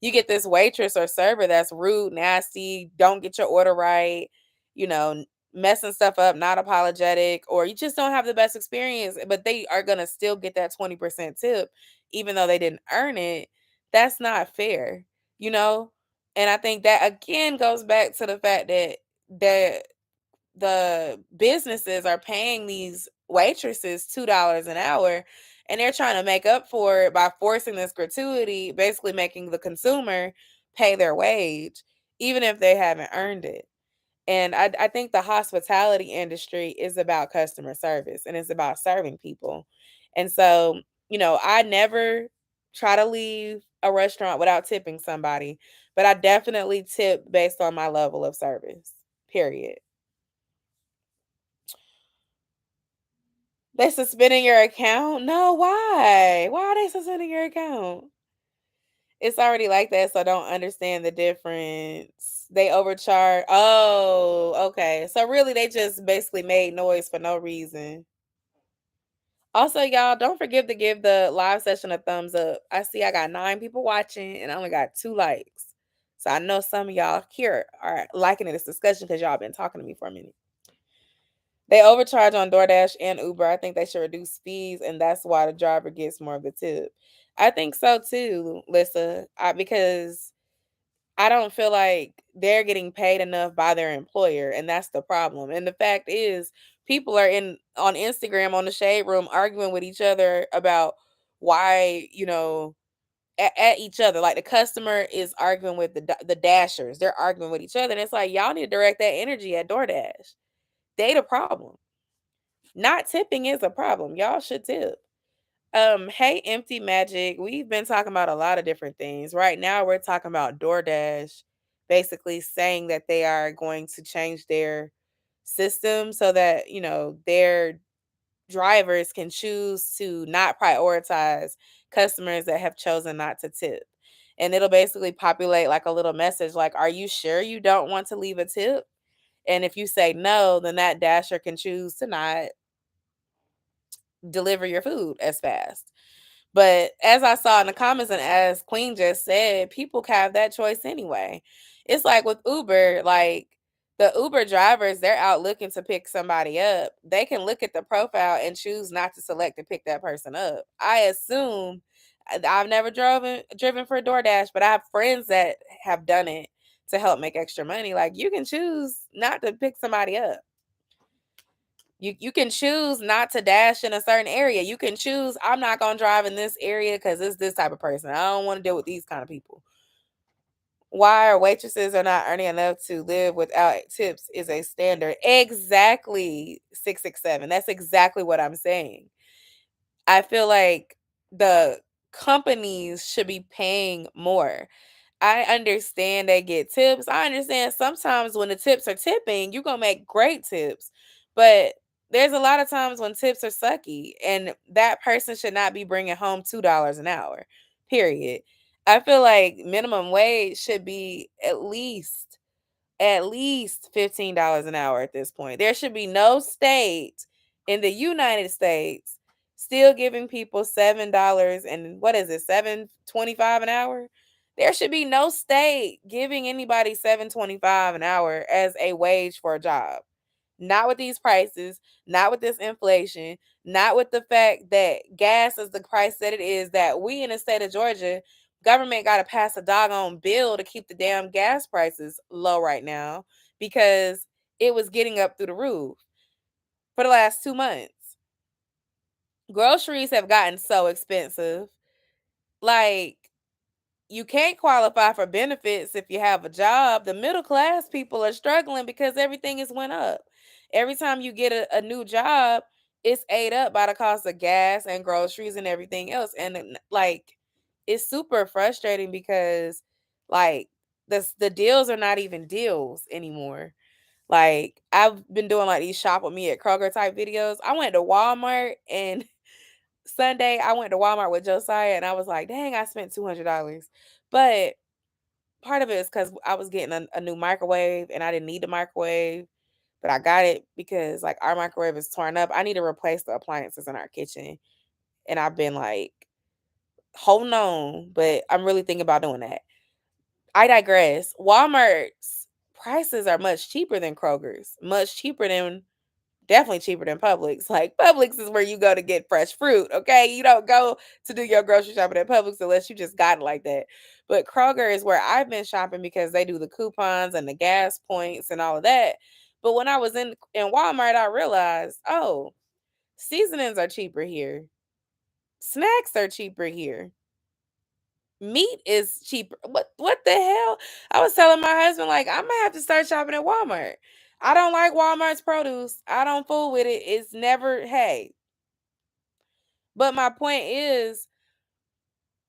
You get this waitress or server that's rude, nasty, don't get your order right, you know, messing stuff up, not apologetic, or you just don't have the best experience, but they are going to still get that 20% tip, even though they didn't earn it. That's not fair, you know? And I think that again goes back to the fact that the businesses are paying these waitresses $2 an hour, and they're trying to make up for it by forcing this gratuity, basically making the consumer pay their wage even if they haven't earned it. And I think the hospitality industry is about customer service, and it's about serving people. And so, I never try to leave a restaurant without tipping somebody, but I definitely tip based on my level of service, period. They suspending your account? No, why? Why are they suspending your account? It's already like that, so I don't understand the difference. They overcharge. Oh, okay. So really they just basically made noise for no reason. Also, y'all, don't forget to give the live session a thumbs up. I see I got 9 people watching and I only got 2 likes. So I know some of y'all here are liking this discussion because y'all been talking to me for a minute. They overcharge on DoorDash and Uber. I think they should reduce fees, and that's why the driver gets more of the tip. I think so too, Lissa, because I don't feel like they're getting paid enough by their employer, and that's the problem. And the fact is, people are in on Instagram on the shade room arguing with each other about why, at each other. Like the customer is arguing with the dashers. They're arguing with each other, and it's like y'all need to direct that energy at DoorDash. They the problem. Not tipping is a problem. Y'all should tip. Hey, Empty Magic. We've been talking about a lot of different things. Right now, we're talking about DoorDash basically saying that they are going to change their system so that, their drivers can choose to not prioritize customers that have chosen not to tip. And it'll basically populate like a little message like, are you sure you don't want to leave a tip? And if you say no, then that dasher can choose to not deliver your food as fast. But as I saw in the comments and as Queen just said, people have that choice anyway. It's like with Uber, like the Uber drivers, they're out looking to pick somebody up. They can look at the profile and choose not to select to pick that person up. I assume I've never driven for DoorDash, but I have friends that have done it to help make extra money. Like you can choose not to pick somebody up. You can choose not to dash in a certain area. You can choose I'm not gonna drive in this area because it's this type of person. I don't want to deal with these kind of people. Why our waitresses are not earning enough to live without tips is a standard. Exactly 667. That's exactly what I'm saying. I feel like the companies should be paying more. I understand they get tips. I understand sometimes when the tips are tipping, you're going to make great tips. But there's a lot of times when tips are sucky, and that person should not be bringing home $2 an hour, period. I feel like minimum wage should be at least $15 an hour at this point. There should be no state in the United States still giving people $7 and what is it, 7.25 an hour? There should be no state giving anybody 7.25 an hour as a wage for a job. Not with these prices, not with this inflation, not with the fact that gas is the price that it is, that we in the state of Georgia, government got to pass a doggone bill to keep the damn gas prices low right now because it was getting up through the roof for the last 2 months. Groceries have gotten so expensive. Like, you can't qualify for benefits if you have a job. The middle class people are struggling because everything has went up. Every time you get a new job, it's ate up by the cost of gas and groceries and everything else. And like it's super frustrating because like the deals are not even deals anymore. Like I've been doing like these shop with me at Kroger type videos. I went to Walmart and Sunday, I went to Walmart with Josiah and I was like, dang, I spent $200. But part of it is because I was getting a new microwave and I didn't need the microwave. But I got it because like our microwave is torn up. I need to replace the appliances in our kitchen. And I've been like holding on, but I'm really thinking about doing that. I digress. Walmart's prices are much cheaper than Kroger's, much cheaper than definitely cheaper than Publix. Like Publix is where you go to get fresh fruit. Okay, you don't go to do your grocery shopping at Publix unless you just got it like that. But Kroger is where I've been shopping because they do the coupons and the gas points and all of that. But when I was in Walmart, I realized, oh, seasonings are cheaper here. Snacks are cheaper here. Meat is cheaper. What the hell? I was telling my husband like I might have to start shopping at Walmart. I don't like Walmart's produce. I don't fool with it. It's never hey. But my point is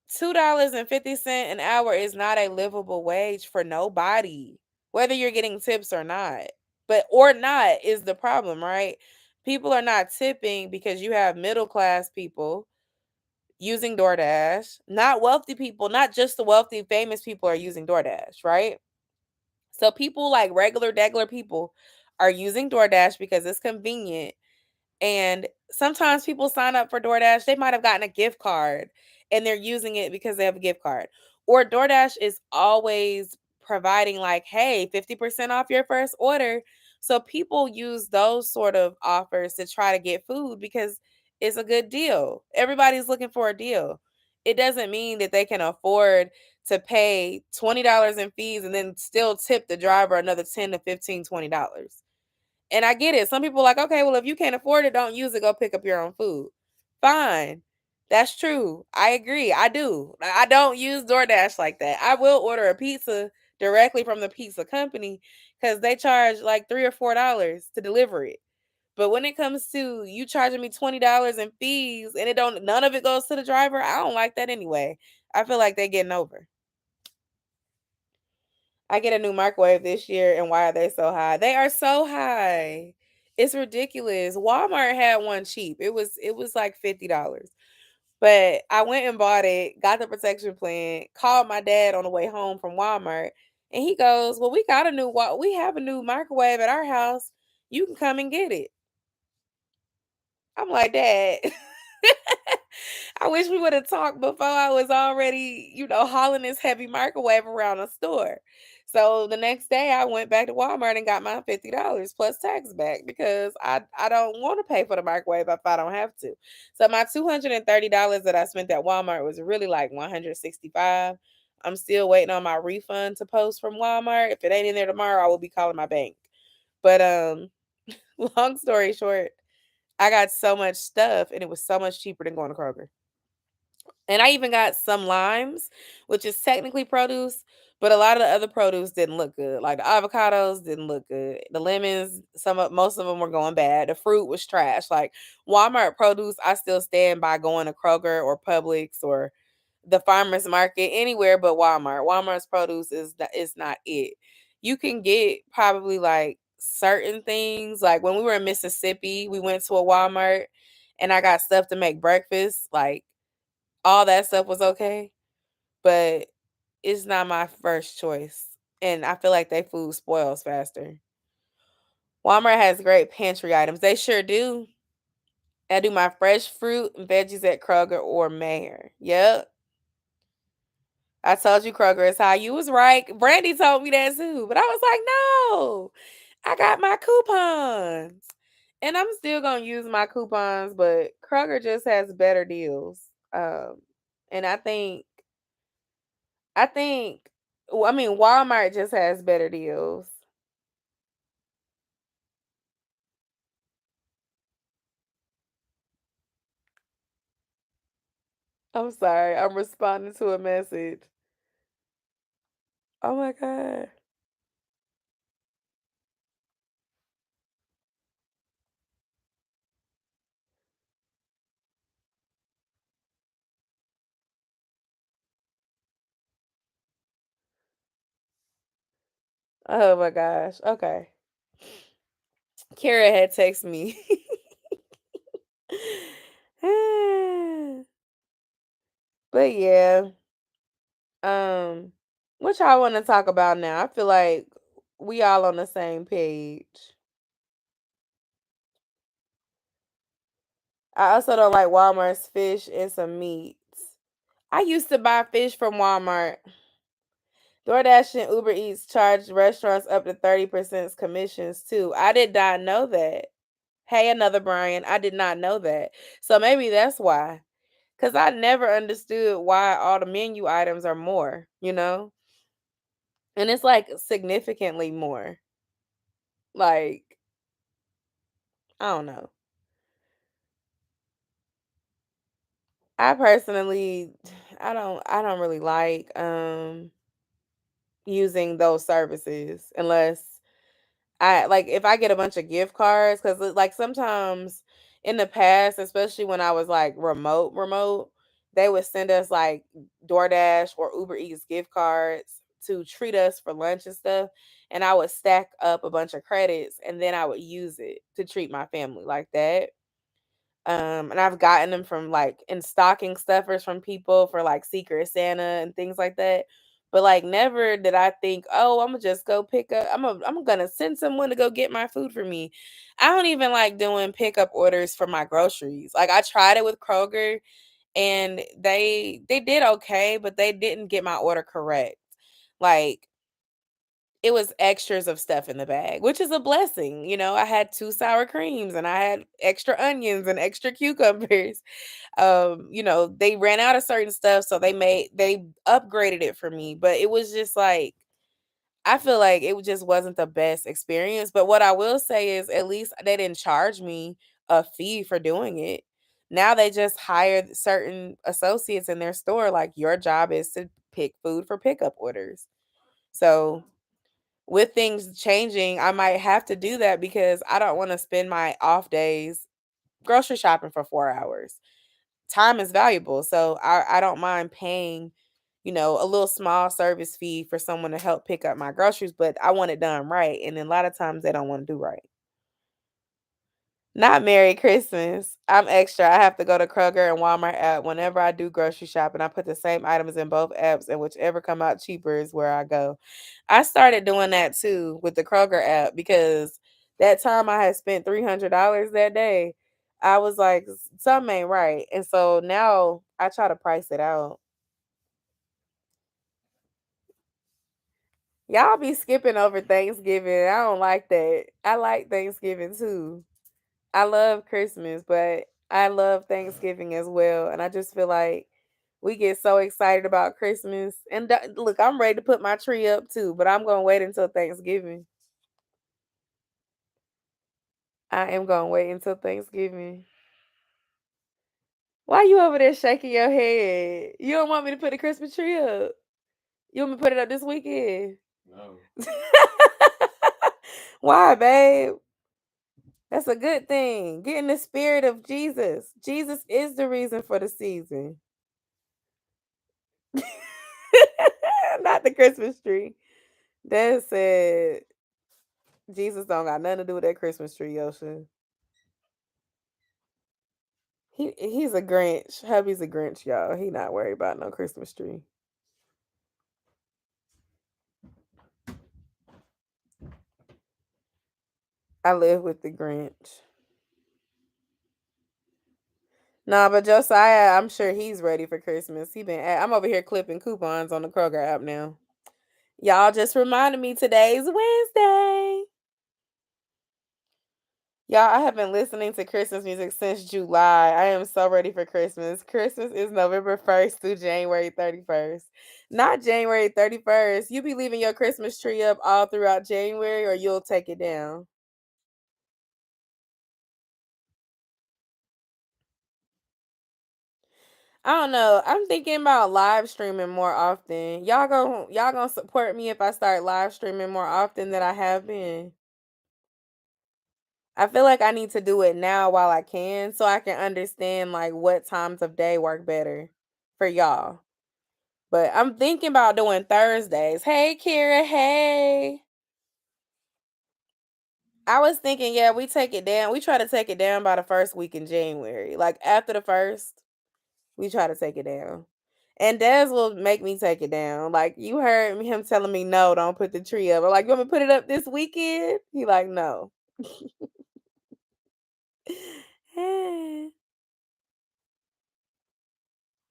$2.50 an hour is not a livable wage for nobody, whether you're getting tips or not. But or not is the problem, right? People are not tipping because you have middle class people using DoorDash. Not wealthy people, not just the wealthy, famous people are using DoorDash, right? So people like regular people are using DoorDash because it's convenient. And sometimes people sign up for DoorDash, they might have gotten a gift card and they're using it because they have a gift card. Or DoorDash is always providing like, hey, 50% off your first order. So people use those sort of offers to try to get food because it's a good deal. Everybody's looking for a deal. It doesn't mean that they can afford to pay $20 in fees and then still tip the driver another 10 to 15, $20. And I get it. Some people are like, okay, well, if you can't afford it, don't use it. Go pick up your own food. Fine. That's true. I agree. I do. I don't use DoorDash like that. I will order a pizza directly from the pizza company because they charge like $3 or $4 to deliver it. But when it comes to you charging me $20 in fees and it don't none of it goes to the driver, I don't like that anyway. I feel like they're getting over. I get a new microwave this year, and why are they so high? They are so high. It's ridiculous. Walmart had one cheap. It was like $50. But I went and bought it, got the protection plan, called my dad on the way home from Walmart, and he goes, "Well, we have a new microwave at our house. You can come and get it." I'm like, "Dad, I wish we would have talked before I was already, hauling this heavy microwave around the store." So the next day I went back to Walmart and got my $50 plus tax back because I don't want to pay for the microwave if I don't have to. So my $230 that I spent at Walmart was really like 165. I'm still waiting on my refund to post from Walmart. If it ain't in there tomorrow, I will be calling my bank. But long story short, I got so much stuff and it was so much cheaper than going to Kroger. And I even got some limes, which is technically produce, but a lot of the other produce didn't look good. Like the avocados didn't look good. The lemons, most of them were going bad. The fruit was trash. Like Walmart produce, I still stand by going to Kroger or Publix or the farmers market anywhere but Walmart. Walmart's produce is not it. You can get probably like certain things. Like when we were in Mississippi, we went to a Walmart and I got stuff to make breakfast. Like all that stuff was okay, but it's not my first choice. And I feel like they food spoils faster. Walmart has great pantry items. They sure do. I do my fresh fruit and veggies at Kroger or Mayer. Yep. I told you Kroger is high. You was right. Brandy told me that too. But I was like, no, I got my coupons. And I'm still gonna use my coupons, but Kroger just has better deals. And I think well, I mean, Walmart just has better deals. I'm sorry, I'm responding to a message. Oh my god. Oh my gosh. Okay. Kara had texted me. But yeah, um, what y'all want to talk about now? I feel like we all on the same page. I also don't like Walmart's fish and some meats. I used to buy fish from Walmart. DoorDash and Uber Eats charge restaurants up to 30% commissions too. I did not know that. Hey, another Brian. I did not know that. So maybe that's why. Because I never understood why all the menu items are more, you know? And it's like significantly more. Like, I don't know. I personally I don't really like using those services unless I like if I get a bunch of gift cards cuz like sometimes in the past, especially when I was like remote, they would send us like DoorDash or Uber Eats gift cards to treat us for lunch and stuff, and I would stack up a bunch of credits and then I would use it to treat my family like that. And I've gotten them from like in stocking stuffers from people for like Secret Santa and things like that. But like never did I think, oh, I'm gonna just go pick up. I'm gonna send someone to go get my food for me. I don't even like doing pickup orders for my groceries. Like I tried it with Kroger, and they did okay, but they didn't get my order correct. Like it was extras of stuff in the bag, which is a blessing. You know, I had two sour creams and I had extra onions and extra cucumbers. You know, they ran out of certain stuff, so they upgraded it for me. But it was just like I feel like it just wasn't the best experience. But what I will say is at least they didn't charge me a fee for doing it. Now they just hired certain associates in their store, like your job is to pick food for pickup orders. So with things changing, I might have to do that because I don't want to spend my off days grocery shopping for 4 hours. Time is valuable. So I don't mind paying, you know, a little small service fee for someone to help pick up my groceries, but I want it done right. And then a lot of times they don't want to do right. Not Merry Christmas. I'm extra. I have to go to Kroger and Walmart app whenever I do grocery shopping. I put the same items in both apps, and whichever come out cheaper is where I go. I started doing that too with the Kroger app because that time I had spent $300 that day, I was like, something ain't right. And so now I try to price it out. Y'all be skipping over Thanksgiving. I don't like that. I like Thanksgiving too. I love Christmas, but I love Thanksgiving as well. And I just feel like we get so excited about Christmas. And look, I'm ready to put my tree up too, but I'm going to wait until Thanksgiving. I am going to wait until Thanksgiving. Why you over there shaking your head? You don't want me to put the Christmas tree up? You want me to put it up this weekend? No. Why, babe? That's a good thing. Get in the spirit of Jesus. Jesus is the reason for the season. Not the Christmas tree. Dad said Jesus don't got nothing to do with that Christmas tree, Yosha. He's a Grinch. Hubby's a Grinch, y'all. He not worried about no Christmas tree. I live with the Grinch. Nah, but Josiah, I'm sure he's ready for Christmas. I'm over here clipping coupons on the Kroger app now. Y'all just reminded me today's Wednesday. Y'all, I have been listening to Christmas music since July. I am so ready for Christmas. Christmas is November 1st through January 31st. Not January 31st. You be leaving your Christmas tree up all throughout January or you'll take it down. I don't know. I'm thinking about live streaming more often. Y'all gonna support me if I start live streaming more often than I have been. I feel like I need to do it now while I can so I can understand like what times of day work better for y'all. But I'm thinking about doing Thursdays. Hey Kira, hey. I was thinking, yeah, we take it down. We try to take it down by the first week in January. Like after the first, we try to take it down. And Des will make me take it down. Like you heard him telling me, no, don't put the tree up. I'm like, you want me to put it up this weekend? He like, no.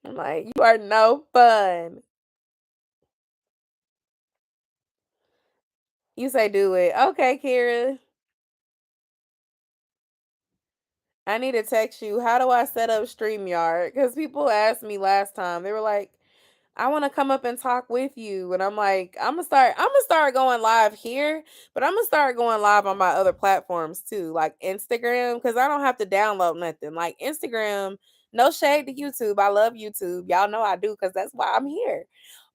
I'm like, you are no fun. You say do it. Okay, Kira. I need to text you. How do I set up StreamYard? Because people asked me last time. They were like, I want to come up and talk with you. And I'm like, I'm gonna start going live here, but I'm gonna start going live on my other platforms too, like Instagram, because I don't have to download nothing. Like Instagram, no shade to YouTube. I love YouTube. Y'all know I do because that's why I'm here.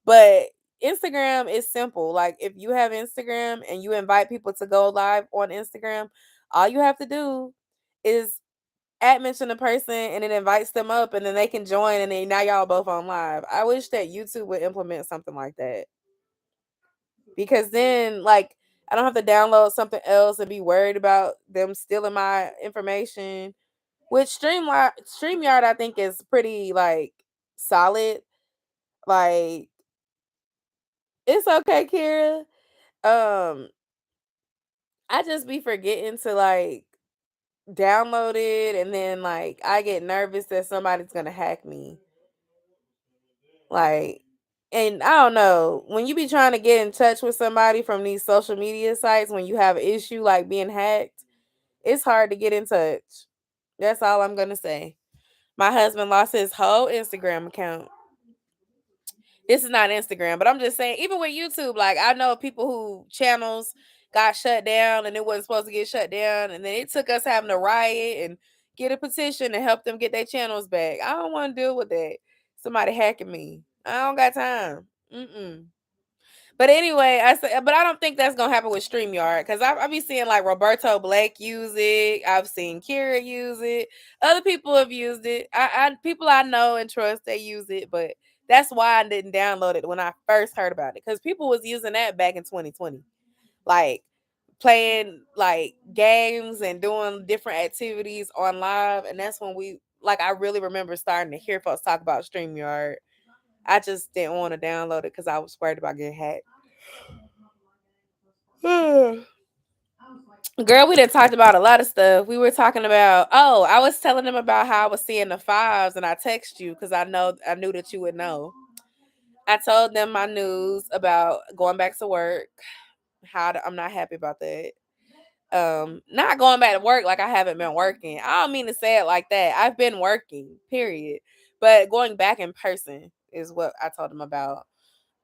But Instagram is simple. Like if you have Instagram and you invite people to go live on Instagram, all you have to do is mention the person and it invites them up and then they can join and then now y'all both on live. I wish that YouTube would implement something like that. Because then like I don't have to download something else and be worried about them stealing my information. Which StreamYard I think is pretty like solid. Like it's okay, Kira. Um I just be forgetting to like download it and then like I get nervous that somebody's gonna hack me. Like, and I don't know, when you be trying to get in touch with somebody from these social media sites, when you have an issue like being hacked, it's hard to get in touch. That's all I'm going to say. My husband lost his whole Instagram account. This is not Instagram, but I'm just saying, even with YouTube, like I know people who channels got shut down and it wasn't supposed to get shut down. And then it took us having to riot and get a petition to help them get their channels back. I don't want to deal with that. Somebody hacking me. I don't got time. Mm-mm. But anyway, but I don't think that's gonna happen with StreamYard because I be seeing like Roberto Blake use it. I've seen Kira use it. Other people have used it. People I know and trust they use it, but that's why I didn't download it when I first heard about it because people was using that back in 2020, like playing like games and doing different activities on live, and that's when we like I really remember starting to hear folks talk about StreamYard. I just didn't want to download it because I was worried about getting hacked. Girl, we done talked about a lot of stuff. We were talking about, I was telling them about how I was seeing the fives and I text you because I knew that you would know. I told them my news about going back to work. I'm not happy about that. Not going back to work like I haven't been working. I don't mean to say it like that. I've been working, period. But going back in person is what I told them about.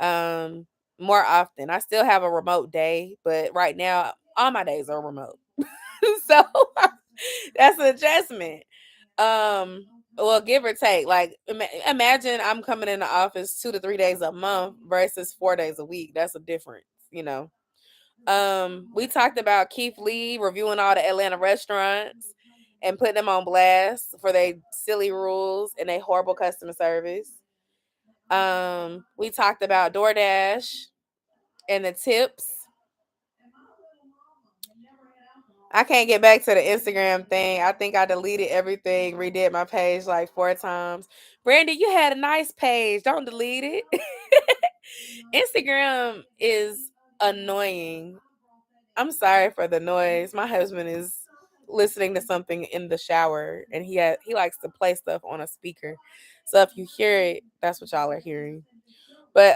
Um, More often. I still have a remote day, but right now all my days are remote. So that's an adjustment. Well, give or take. Like imagine I'm coming in the office 2 to 3 days a month versus 4 days a week. That's a difference, you know. We talked about Keith Lee reviewing all the Atlanta restaurants and putting them on blast for their silly rules and their horrible customer service. We talked about DoorDash and the tips. I can't get back to the Instagram thing. I think I deleted everything, redid my page like 4 times. Brandy, you had a nice page. Don't delete it. Instagram is annoying. I'm sorry for the noise. My husband is listening to something in the shower and he likes to play stuff on a speaker. So if you hear it, that's what y'all are hearing. But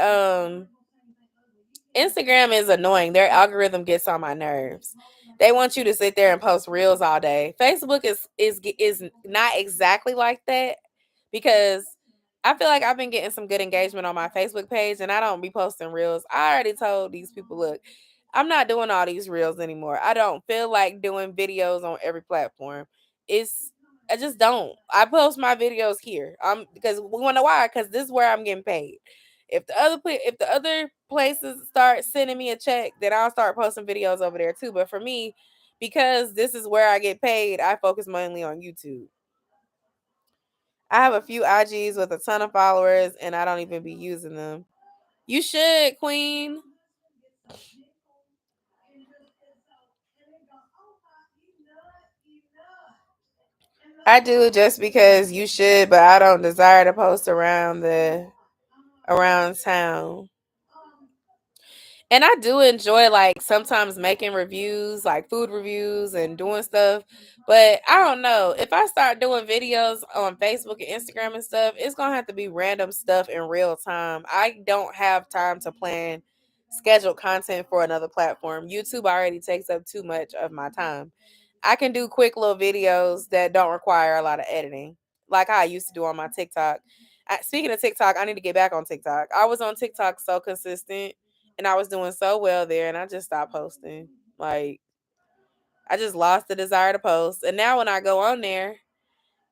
Instagram is annoying. Their algorithm gets on my nerves. They want you to sit there and post reels all day. Facebook is not exactly like that because I feel like I've been getting some good engagement on my Facebook page and I don't be posting reels. I already told these people, look, I'm not doing all these reels anymore. I don't feel like doing videos on every platform. I just don't. I post my videos here. Because we want to know why? Because this is where I'm getting paid. If the other places start sending me a check, then I'll start posting videos over there too. But for me, because this is where I get paid, I focus mainly on YouTube. I have a few IGs with a ton of followers and I don't even be using them. You should, Queen. I do just because you should, but I don't desire to post around town. And I do enjoy like sometimes making reviews, like food reviews and doing stuff. But I don't know. If I start doing videos on Facebook and Instagram and stuff, it's gonna have to be random stuff in real time. I don't have time to plan scheduled content for another platform. YouTube already takes up too much of my time. I can do quick little videos that don't require a lot of editing, like how I used to do on my TikTok. Speaking of TikTok, I need to get back on TikTok. I was on TikTok so consistent and I was doing so well there, and I just stopped posting. Like, I just lost the desire to post. And now when I go on there,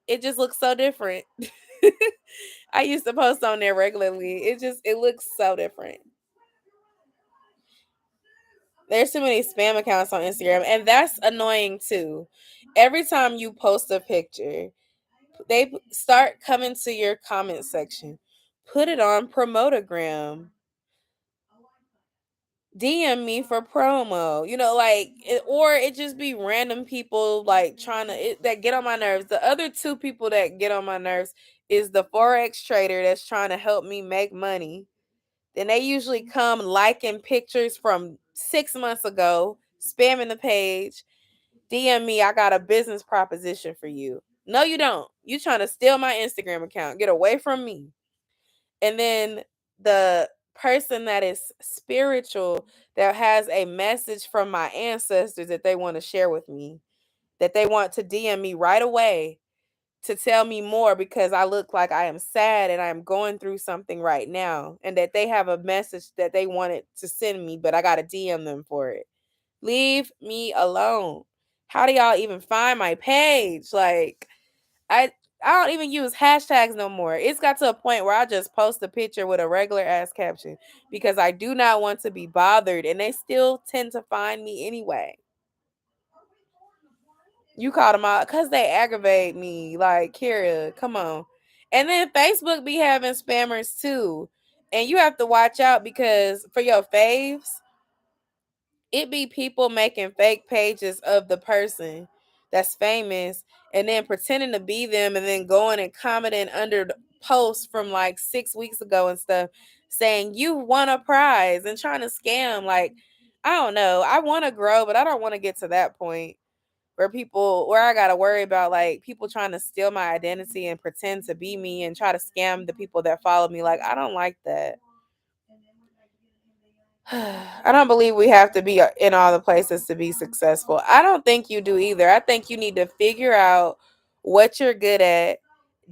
it just looks so different. I used to post on there regularly. It looks so different. There's too many spam accounts on Instagram, and that's annoying too. Every time you post a picture, they start coming to your comment section. Put it on Promotogram. DM me for promo, or it just be random people like that get on my nerves. The other two people that get on my nerves is the Forex trader that's trying to help me make money. Then they usually come liking pictures from 6 months ago, spamming the page. DM me, I got a business proposition for you. No, you don't. You trying to steal my Instagram account. Get away from me. And then the person that is spiritual, that has a message from my ancestors that they want to share with me, that they want to DM me right away to tell me more because I look like I am sad and I am going through something right now, and that they have a message that they wanted to send me, but I got to DM them for it. Leave me alone. How do y'all even find my page? Like, I I don't even use hashtags no more. It's got to a point where I just post a picture with a regular ass caption because I do not want to be bothered, and they still tend to find me anyway. You call them out because they aggravate me. Like, Kira, come on. And then Facebook be having spammers too. And you have to watch out because for your faves, it be people making fake pages of the person that's famous and then pretending to be them and then going and commenting under the posts from like 6 weeks ago and stuff saying you won a prize and trying to scam. Like, I don't know. I want to grow, but I don't want to get to that point where I gotta worry about like people trying to steal my identity and pretend to be me and try to scam the people that follow me. Like, I don't like that. I don't believe we have to be in all the places to be successful. I don't think you do either. I think you need to figure out what you're good at,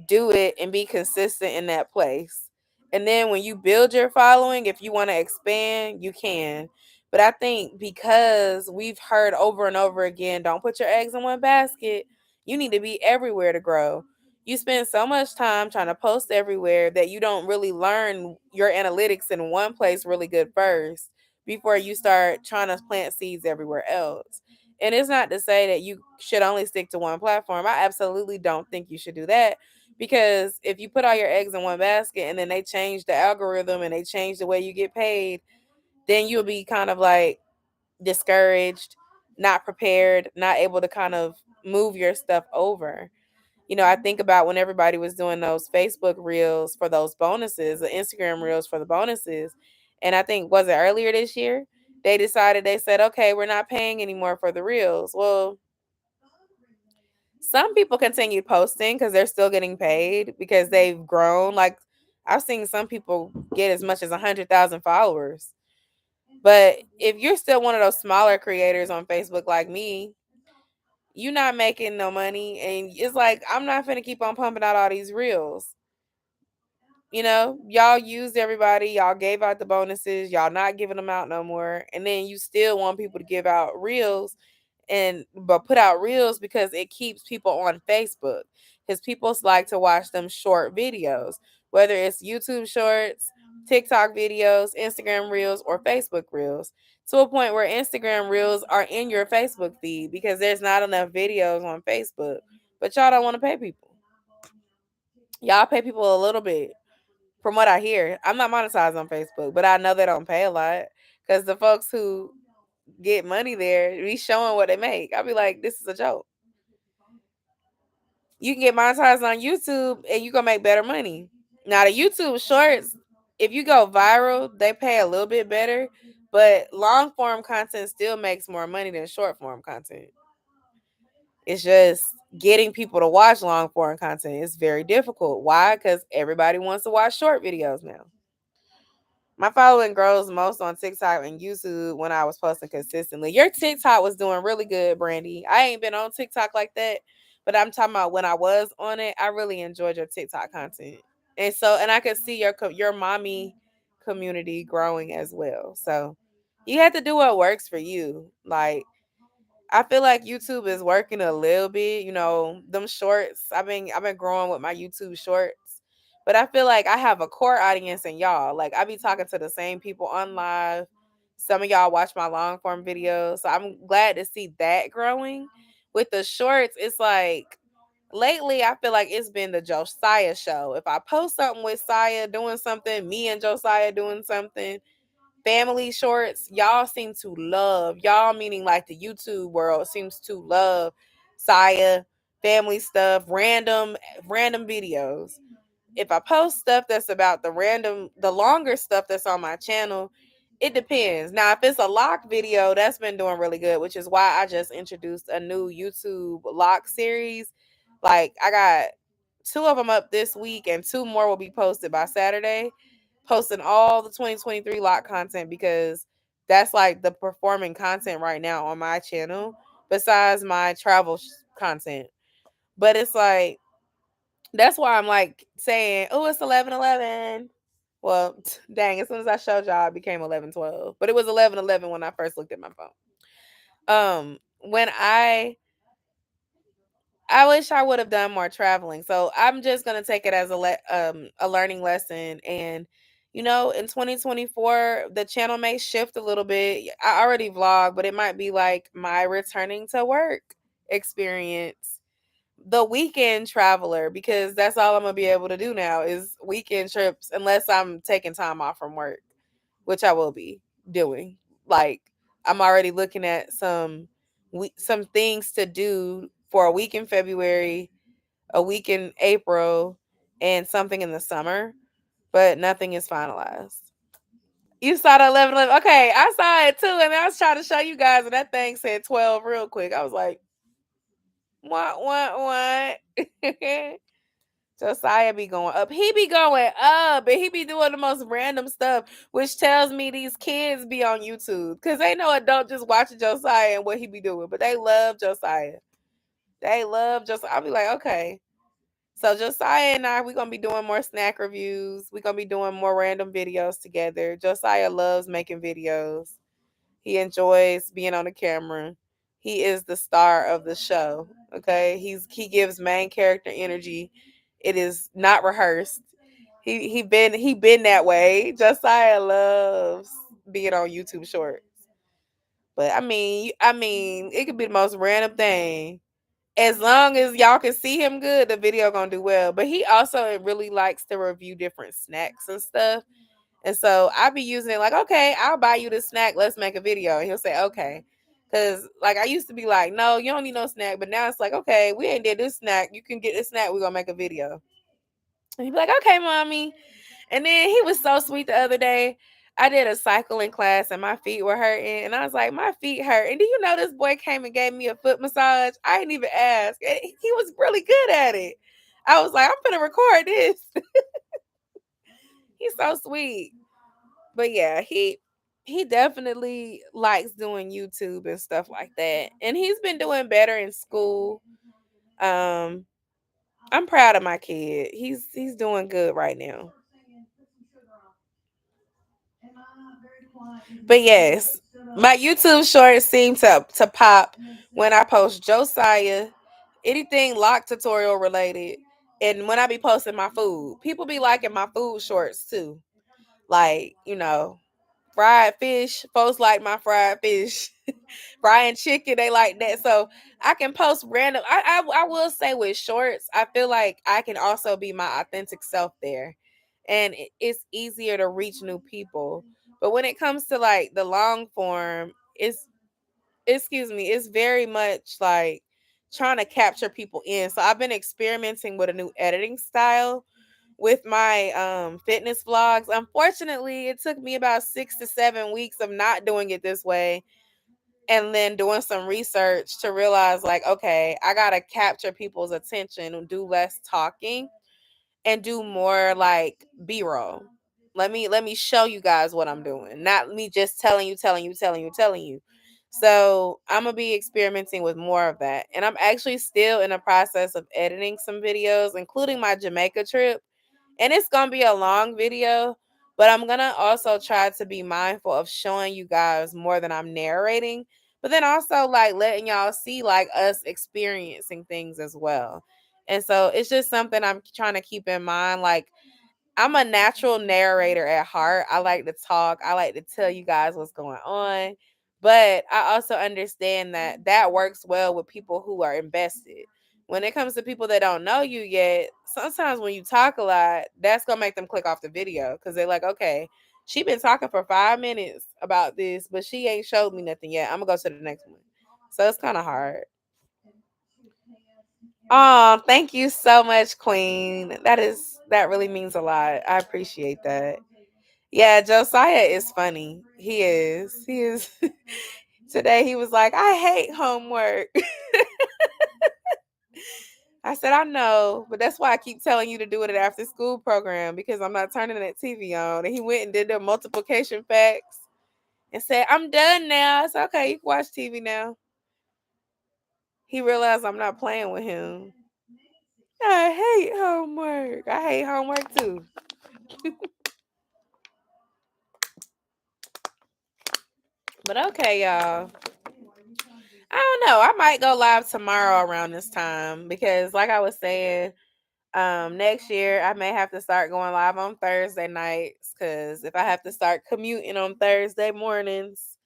do it, and be consistent in that place. And then when you build your following, if you want to expand, you can. But I think because we've heard over and over again, don't put your eggs in one basket, you need to be everywhere to grow. You spend so much time trying to post everywhere that you don't really learn your analytics in one place really good first before you start trying to plant seeds everywhere else. And it's not to say that you should only stick to one platform. I absolutely don't think you should do that, because if you put all your eggs in one basket and then they change the algorithm and they change the way you get paid, then you'll be kind of like discouraged, not prepared, not able to kind of move your stuff over. I think about when everybody was doing those Facebook reels for those bonuses, the Instagram reels for the bonuses. And I think, was it earlier this year? They said, okay, we're not paying anymore for the reels. Well, some people continue posting because they're still getting paid because they've grown. Like, I've seen some people get as much as 100,000 followers. But if you're still one of those smaller creators on Facebook like me, you're not making no money. And it's like, I'm not finna keep on pumping out all these reels. Y'all used everybody, y'all gave out the bonuses, y'all not giving them out no more. And then you still want people to give out reels but put out reels because it keeps people on Facebook. Because people like to watch them short videos, whether it's YouTube shorts, TikTok videos, Instagram reels, or Facebook reels. To a point where Instagram reels are in your Facebook feed because there's not enough videos on Facebook. But y'all don't want to pay people. Y'all pay people a little bit. From what I hear, I'm not monetized on Facebook, but I know they don't pay a lot because the folks who get money there be showing what they make. I'll be like, this is a joke. You can get monetized on YouTube and you gonna make better money. Now the YouTube shorts, if you go viral, they pay a little bit better, But long form content still makes more money than short form content. It's just getting people to watch long form content is very difficult. Why? Because everybody wants to watch short videos now. My following grows most on TikTok and YouTube when I was posting consistently. Your TikTok was doing really good, Brandy. I ain't been on TikTok like that, but I'm talking about when I was on it. I really enjoyed your TikTok content, and I could see your mommy community growing as well. So you have to do what works for you. Like I feel like YouTube is working a little bit. Them shorts. I've been growing with my YouTube shorts. But I feel like I have a core audience in y'all. Like I be talking to the same people on live. Some of y'all watch my long form videos. So I'm glad to see that growing. With the shorts, it's like lately I feel like it's been the Josiah show. If I post something with Saya doing something, me and Josiah doing something, family shorts, y'all seem to love, y'all meaning like the YouTube world seems to love Saya, family stuff, random videos. If I post stuff that's about the longer stuff that's on my channel, it depends. Now, if it's a lock video, that's been doing really good, which is why I just introduced a new YouTube lock series. Like, I got 2 of them up this week, and 2 more will be posted by Saturday. Posting all the 2023 lock content because that's like the performing content right now on my channel, besides my travel content. But it's like, that's why I'm like saying, oh, it's 11:11. Well, dang, as soon as I showed y'all, it became 11:12. But it was 11:11 when I first looked at my phone. When I wish I would have done more traveling. So I'm just gonna take it as a learning lesson. And in 2024, the channel may shift a little bit. I already vlog, but it might be like my returning to work experience, the weekend traveler, because that's all I'm gonna be able to do now is weekend trips unless I'm taking time off from work, which I will be doing. Like I'm already looking at some things to do for a week in February, a week in April, and something in the summer, but nothing is finalized. You saw the 11:11. Okay, I saw it too, and I was trying to show you guys, and that thing said 12 real quick. I was like, what? Josiah be going up. He be going up, and he be doing the most random stuff, which tells me these kids be on YouTube because they know adult just watching Josiah and what he be doing, but they love Josiah. They love Josiah. I'll be like, okay. So Josiah and I, we're gonna be doing more snack reviews. We're gonna be doing more random videos together. Josiah loves making videos. He enjoys being on the camera. He is the star of the show. Okay. He gives main character energy. It is not rehearsed. He been that way. Josiah loves being on YouTube Shorts. But I mean, it could be the most random thing. As long as y'all can see him good, the video gonna do well. But he also really likes to review different snacks and stuff. And so I be using it like, okay, I'll buy you the snack. Let's make a video. And he'll say, okay. Because like I used to be like, no, you don't need no snack. But now it's like, okay, we ain't did this snack. You can get this snack. We're gonna make a video. And he'd be like, okay, mommy. And then he was so sweet the other day. I did a cycling class and my feet were hurting. And I was like, my feet hurt. And do you know this boy came and gave me a foot massage? I didn't even ask. He was really good at it. I was like, I'm gonna record this. He's so sweet. But yeah, he definitely likes doing YouTube and stuff like that. And he's been doing better in school. Um, I'm proud of my kid. He's doing good right now. But yes, my YouTube shorts seem to pop when I post Josiah, anything lock tutorial related, and when I be posting my food. People be liking my food shorts too. Like, fried fish. Folks like my fried fish. Frying chicken, they like that. So I can post random. I will say with shorts, I feel like I can also be my authentic self there. And it's easier to reach new people. But when it comes to like the long form, it's very much like trying to capture people in. So I've been experimenting with a new editing style with my fitness vlogs. Unfortunately, it took me about 6 to 7 weeks of not doing it this way and then doing some research to realize like, okay, I got to capture people's attention and do less talking and do more like B-roll. Let me show you guys what I'm doing. Not me just telling you. So I'm gonna be experimenting with more of that. And I'm actually still in the process of editing some videos, including my Jamaica trip. And it's gonna be a long video, but I'm gonna also try to be mindful of showing you guys more than I'm narrating, but then also like letting y'all see like us experiencing things as well. And so it's just something I'm trying to keep in mind. Like, I'm a natural narrator at heart. I like to talk. I like to tell you guys what's going on. But I also understand that that works well with people who are invested. When it comes to people that don't know you yet, sometimes when you talk a lot, that's going to make them click off the video because they're like, okay, she been talking for 5 minutes about this, but she ain't showed me nothing yet. I'm going to go to the next one. So it's kind of hard. Oh, thank you so much, Queen. That really means a lot. I appreciate that. Yeah, Josiah is funny. He is. He is. Today he was like, I hate homework. I said, I know, but that's why I keep telling you to do it at after school program because I'm not turning that TV on. And he went and did the multiplication facts and said, I'm done now. I said, okay, you can watch TV now. He realized I'm not playing with him. I hate homework. I hate homework too. But okay, y'all. I don't know. I might go live tomorrow around this time because, like I was saying, next year I may have to start going live on Thursday nights because if I have to start commuting on Thursday mornings,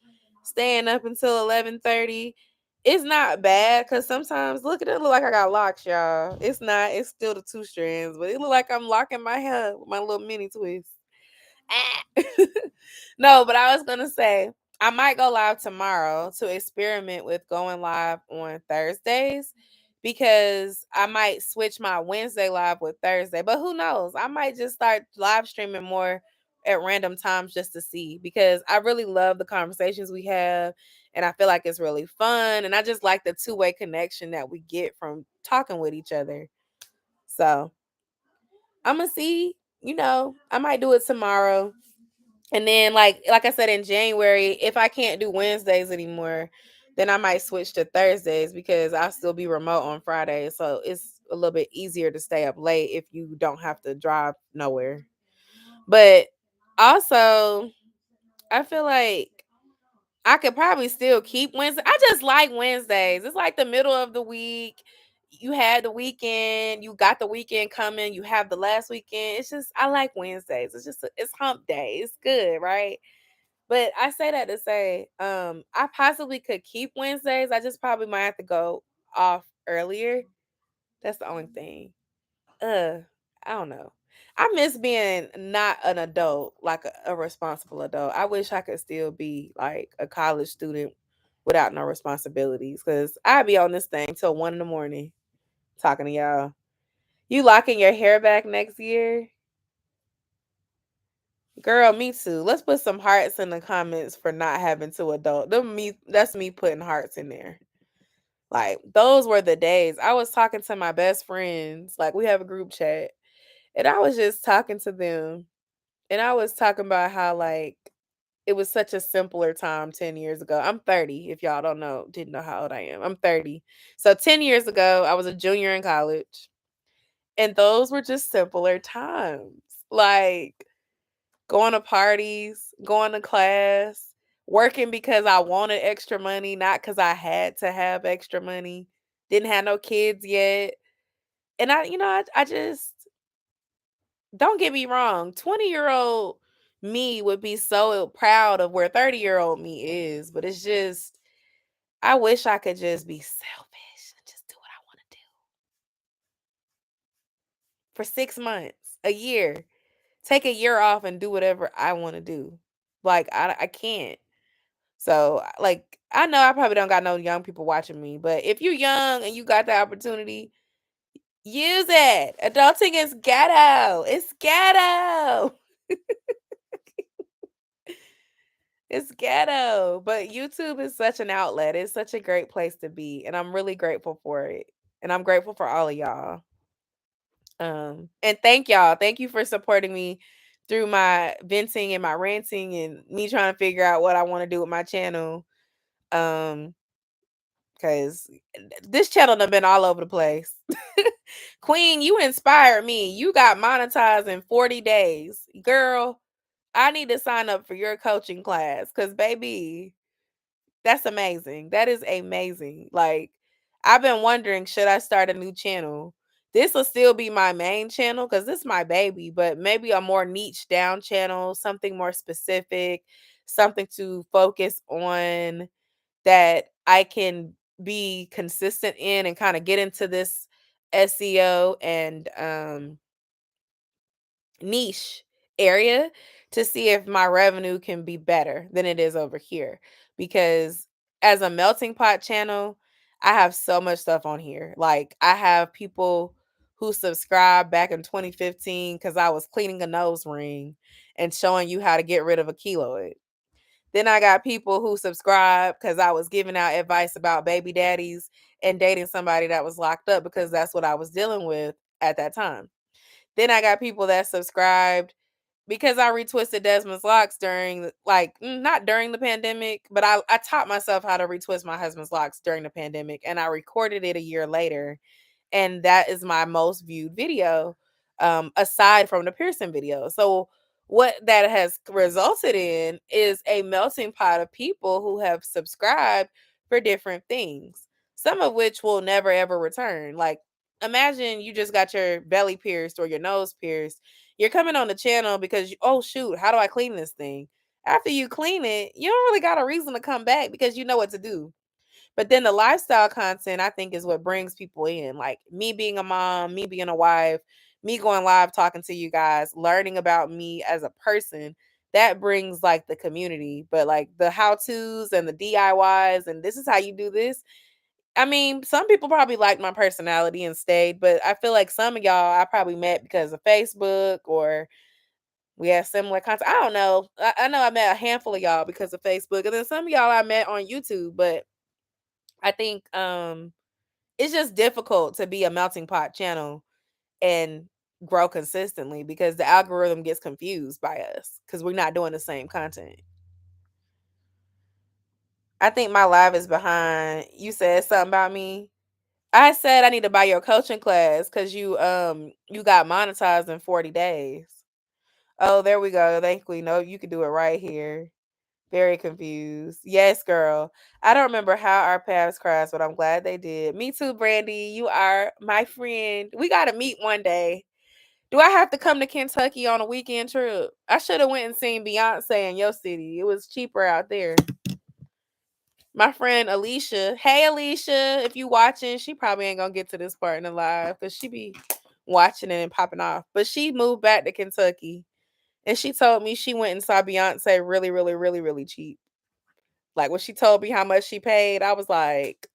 staying up until 11:30, it's not bad because sometimes look at it, look like I got locks, y'all. It's not. It's still the two strands, but it look like I'm locking my hair with my little mini twist. Ah. No, but I was gonna say I might go live tomorrow to experiment with going live on Thursdays because I might switch my Wednesday live with Thursday. But who knows? I might just start live streaming more at random times just to see because I really love the conversations we have and I feel like it's really fun and I just like the two-way connection that we get from talking with each other. So, I'm gonna see, I might do it tomorrow. And then like I said in January, if I can't do Wednesdays anymore, then I might switch to Thursdays because I'll still be remote on Fridays. So it's a little bit easier to stay up late if you don't have to drive nowhere. But also, I feel like I could probably still keep Wednesday. I just like Wednesdays. It's like the middle of the week. You had the weekend, you got the weekend coming, you have the last weekend. It's just I like Wednesdays. It's hump day. It's good, right? But I say that to say, I possibly could keep Wednesdays. I just probably might have to go off earlier. That's the only thing. Uh, I don't know. I miss being not an adult, like a responsible adult. I wish I could still be like a college student without no responsibilities. Cause I'd be on this thing till 1 in the morning talking to y'all. You locking your hair back next year? Girl, me too. Let's put some hearts in the comments for not having to adult. That's me putting hearts in there. Like those were the days. I was talking to my best friends. Like we have a group chat. And I was just talking to them. And I was talking about how like it was such a simpler time 10 years ago. I'm 30, if y'all didn't know how old I am. I'm 30. So 10 years ago, I was a junior in college. And those were just simpler times. Like going to parties, going to class, working because I wanted extra money, not because I had to have extra money. Didn't have no kids yet. And I just, don't get me wrong, 20-year-old me would be so proud of where 30-year-old me is. But it's just, I wish I could just be selfish and just do what I want to do for 6 months, a year. Take a year off and do whatever I want to do. Like, I can't. So, like, I know I probably don't got no young people watching me, but if you're young and you got the opportunity, Use it. Adulting is ghetto. It's ghetto. It's ghetto. But YouTube is such an outlet. It's such a great place to be. And I'm really grateful for it. And I'm grateful for all of y'all. And thank y'all. Thank you for supporting me through my venting and my ranting and me trying to figure out what I want to do with my channel. Um, because this channel done been all over the place. Queen, you inspired me. You got monetized in 40 days. Girl, I need to sign up for your coaching class because, baby, that's amazing. That is amazing. Like, I've been wondering, should I start a new channel? This will still be my main channel because this is my baby, but maybe a more niche down channel, something more specific, something to focus on that I can be consistent in and kind of get into this SEO and niche area to see if my revenue can be better than it is over here. Because as a melting pot channel, I have so much stuff on here. Like, I have people who subscribed back in 2015 because I was cleaning a nose ring and showing you how to get rid of a keloid. Then I got people who subscribe because I was giving out advice about baby daddies and dating somebody that was locked up because that's what I was dealing with at that time. Then I got people that subscribed because I retwisted Desmond's locks during, like, not during the pandemic, but I taught myself how to retwist my husband's locks during the pandemic, and I recorded it a year later, and that is my most viewed video, aside from the piercing video. So what that has resulted in is a melting pot of people who have subscribed for different things, some of which will never ever return. Like, imagine you just got your belly pierced or your nose pierced. You're coming on the channel because oh shoot, how do I clean this thing? After you clean it, you don't really got a reason to come back because you know what to do. But then the lifestyle content, I think, is what brings people in. Like me being a mom, me being a wife, me going live talking to you guys, learning about me as a person. That brings like the community. But like the how-tos and the DIYs and this is how you do this. I mean, some people probably liked my personality and stayed, but I feel like some of y'all I probably met because of Facebook or we have similar content. I don't know. I know I met a handful of y'all because of Facebook, and then some of y'all I met on YouTube, but I think it's just difficult to be a melting pot channel and grow consistently because the algorithm gets confused by us because we're not doing the same content. I think my live is behind. You said something about me. I said I need to buy your coaching class because you got monetized in 40 days. Oh, there we go. Thankfully, no, you can do it right here. Very confused. Yes, girl. I don't remember how our paths crossed, but I'm glad they did. Me too, Brandy. You are my friend. We gotta meet one day. Do I have to come to Kentucky on a weekend trip? I should have went and seen Beyonce in your city. It was cheaper out there. My friend Alicia. Hey Alicia, if you watching, she probably ain't gonna get to this part in the live because she be watching it and popping off. But she moved back to Kentucky. And she told me she went and saw Beyonce really, really, really, really cheap. Like when she told me how much she paid, I was like,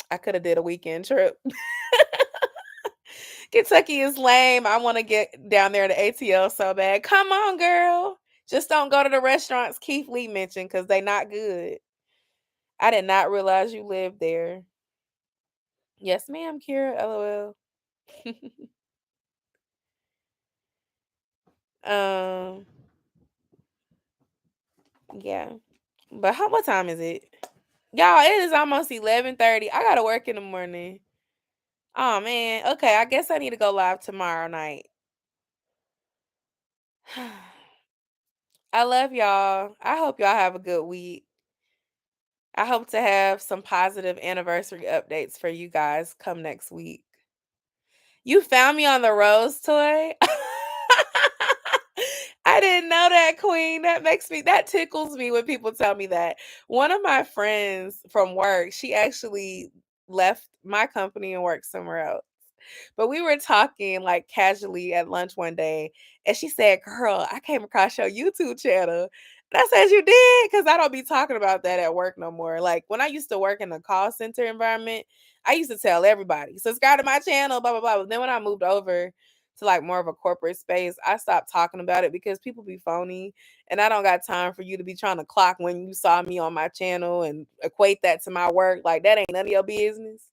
I could have did a weekend trip. Kentucky is lame. I want to get down there to ATL so bad. Come on, girl. Just don't go to the restaurants Keith Lee mentioned because they not good. I did not realize you lived there. Yes, ma'am, Kira. LOL. um, yeah. But what time is it? Y'all, it is almost 11:30. I gotta work in the morning. Oh man. Okay, I guess I need to go live tomorrow night. I love y'all. I hope y'all have a good week. I hope to have some positive anniversary updates for you guys come next week. You found me on the rose toy? I didn't know that, Queen. That tickles me when people tell me that. One of my friends from work, she actually left my company and worked somewhere else. But we were talking like casually at lunch one day, and she said, "Girl, I came across your YouTube channel." And I said, "You did?" Because I don't be talking about that at work no more. Like when I used to work in a call center environment, I used to tell everybody, subscribe to my channel, blah, blah, blah. But then when I moved over to like more of a corporate space, I stopped talking about it because people be phony. And I don't got time for you to be trying to clock when you saw me on my channel and equate that to my work. Like, that ain't none of your business.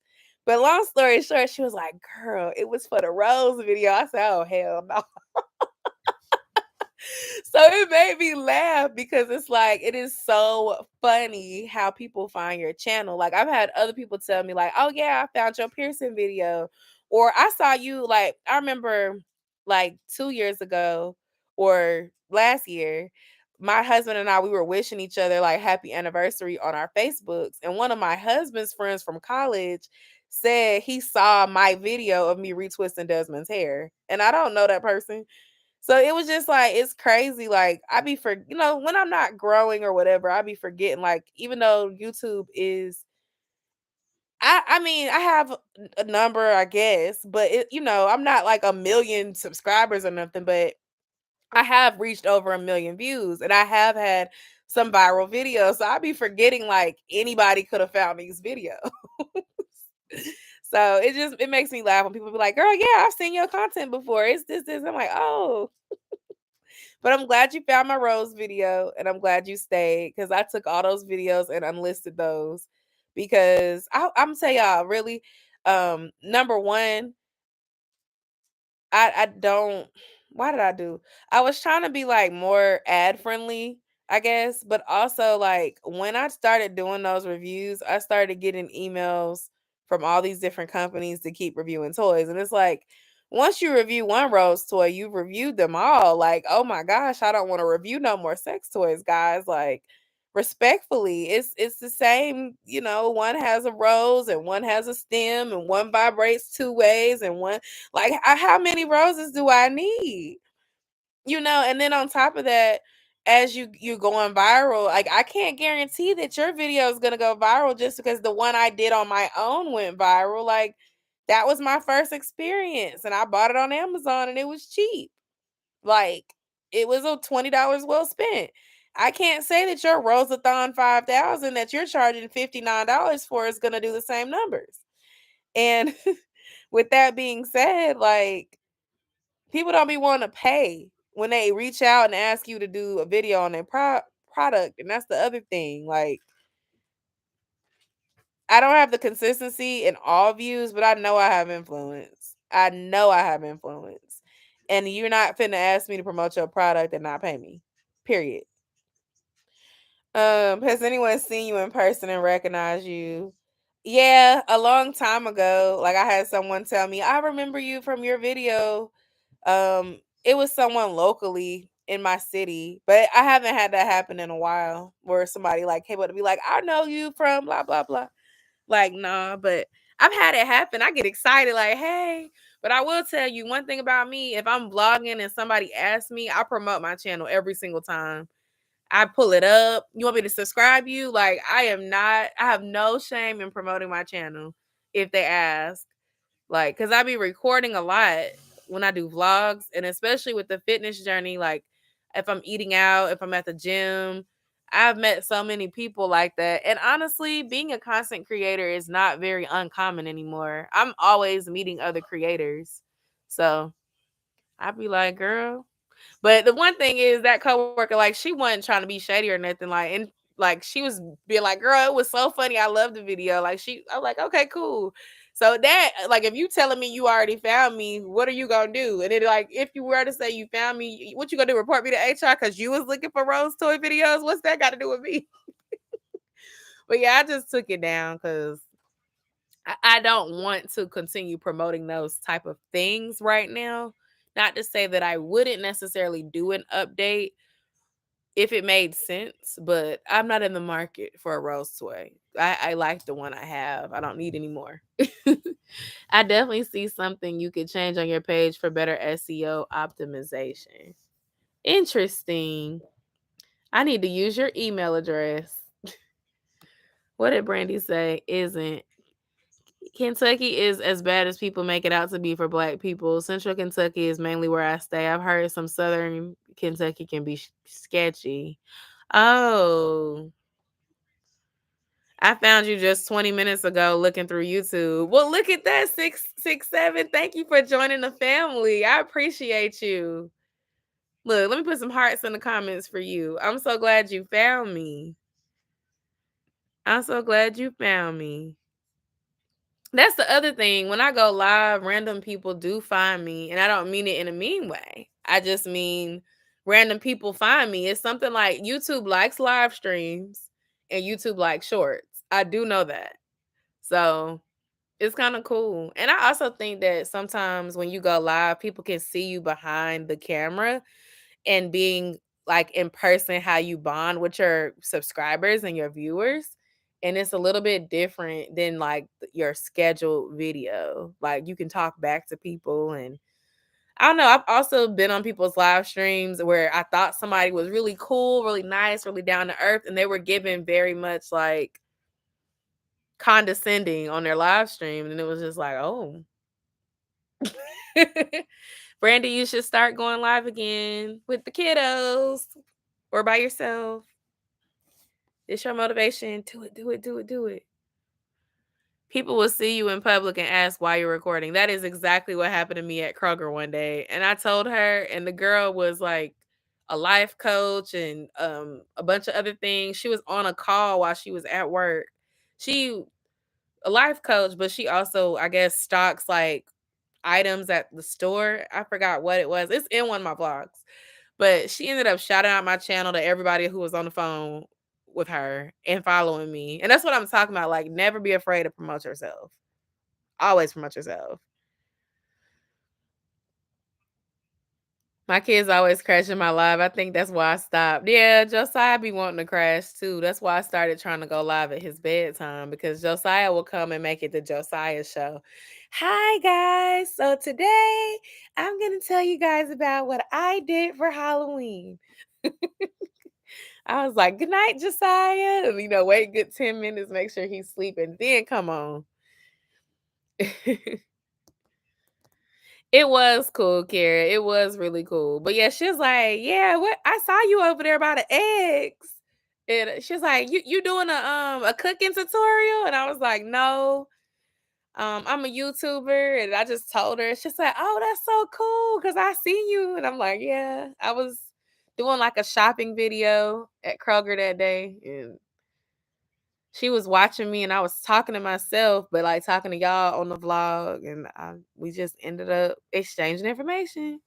But long story short, she was like, girl, it was for the Rose video. I said, oh, hell no. So it made me laugh because it's like, it is so funny how people find your channel. Like, I've had other people tell me like, oh yeah, I found your piercing video, or I saw you. Like, I remember like 2 years ago or last year, my husband and I, we were wishing each other like happy anniversary on our Facebooks, and one of my husband's friends from college said he saw my video of me retwisting Desmond's hair, and I don't know that person. So it was just like, it's crazy. Like, I be when I'm not growing or whatever, I be forgetting. Like, even though YouTube is, I mean, I have a number, I guess, but I'm not like a million subscribers or nothing, but I have reached over a million views and I have had some viral videos. So I be forgetting like anybody could have found these videos. So it makes me laugh when people be like, girl, yeah, I've seen your content before. It's this. I'm like, oh. But I'm glad you found my Rose video and I'm glad you stayed because I took all those videos and unlisted those because I'm gonna tell y'all really, number one, I don't. Why did I do? I was trying to be like more ad friendly, I guess, but also like when I started doing those reviews, I started getting emails from all these different companies to keep reviewing toys, and it's like once you review one Rose toy, you've reviewed them all. Like, oh my gosh, I don't want to review no more sex toys, guys. Like, respectfully, it's the same. One has a rose and one has a stem, and one vibrates two ways, and one like, how many roses do I need? And then on top of that, as you going viral, like I can't guarantee that your video is gonna go viral just because the one I did on my own went viral. Like, that was my first experience, and I bought it on Amazon, and it was cheap. Like, it was a $20 well spent. I can't say that your Rosathon 5,000 that you're charging $59 for is gonna do the same numbers. And with that being said, like, people don't be wanting to pay when they reach out and ask you to do a video on their product. And that's the other thing. Like, I don't have the consistency in all views, but I know I have influence. I know I have influence. And you're not finna ask me to promote your product and not pay me. Period. Has anyone seen you in person and recognized you? Yeah, a long time ago. Like, I had someone tell me, I remember you from your video. It was someone locally in my city, but I haven't had that happen in a while where somebody like came up to be like, I know you from blah blah blah. Like, nah, but I've had it happen. I get excited, like, hey. But I will tell you one thing about me. If I'm vlogging and somebody asks me, I promote my channel every single time. I pull it up. You want me to subscribe you? Like, I have no shame in promoting my channel if they ask. Like, cause I be recording a lot when I do vlogs, and especially with the fitness journey, like if I'm eating out, if I'm at the gym, I've met so many people like that. And honestly, being a content creator is not very uncommon anymore. I'm always meeting other creators. So I'd be like, girl. But the one thing is that coworker, like, she wasn't trying to be shady or nothing. Like, and like she was being like, girl, it was so funny. I love the video. Like, I'm like, okay, cool. So that, like, if you telling me you already found me, what are you gonna do? And then, like, if you were to say you found me, what you gonna do? Report me to HR because you was looking for Rose toy videos? What's that got to do with me? But yeah, I just took it down because I don't want to continue promoting those type of things right now. Not to say that I wouldn't necessarily do an update if it made sense, but I'm not in the market for a Rose toy. I like the one I have. I don't need any more. I definitely see something you could change on your page for better SEO optimization. Interesting. I need to use your email address. What did Brandy say? Isn't Kentucky is as bad as people make it out to be for Black people. Central Kentucky is mainly where I stay. I've heard some Southern Kentucky can be sketchy. Oh, I found you just 20 minutes ago looking through YouTube. Well, look at that, 667. Thank you for joining the family. I appreciate you. Look, let me put some hearts in the comments for you. I'm so glad you found me. I'm so glad you found me. That's the other thing. When I go live, random people do find me, and I don't mean it in a mean way. I just mean random people find me. It's something like YouTube likes live streams and YouTube likes shorts. I do know that. So it's kind of cool. And I also think that sometimes when you go live, people can see you behind the camera and being like in person, how you bond with your subscribers and your viewers. And it's a little bit different than like your scheduled video. Like you can talk back to people. And I don't know. I've also been on people's live streams where I thought somebody was really cool, really nice, really down to earth, and they were given very much like condescending on their live stream. And it was just like, oh. Brandy, you should start going live again with the kiddos or by yourself. It's your motivation. Do it, do it, do it, do it. People will see you in public and ask why you're recording. That is exactly what happened to me at Kroger one day. And I told her, and the girl was like a life coach and a bunch of other things. She was on a call while she was at work. She a life coach, but she also, I guess, stocks like items at the store. I forgot what it was. It's in one of my vlogs. But she ended up shouting out my channel to everybody who was on the phone with her and following me. And that's what I'm talking about. Like, never be afraid to promote yourself. Always promote yourself. My kids always crashing my live. I think that's why I stopped. Yeah, Josiah be wanting to crash too. That's why I started trying to go live at his bedtime because Josiah will come and make it the Josiah show. Hi guys. So today I'm going to tell you guys about what I did for Halloween. I was like, good night, Josiah. And, wait good 10 minutes, make sure he's sleeping. Then come on. It was cool, Kara. It was really cool. But yeah, she was like, yeah, what I saw you over there by the eggs. And she was like, you doing a cooking tutorial? And I was like, no. I'm a YouTuber. And I just told her. She's like, oh, that's so cool. Cause I see you. And I'm like, yeah, I was doing like a shopping video at Kroger that day. And she was watching me and I was talking to myself, but like talking to y'all on the vlog. And we just ended up exchanging information.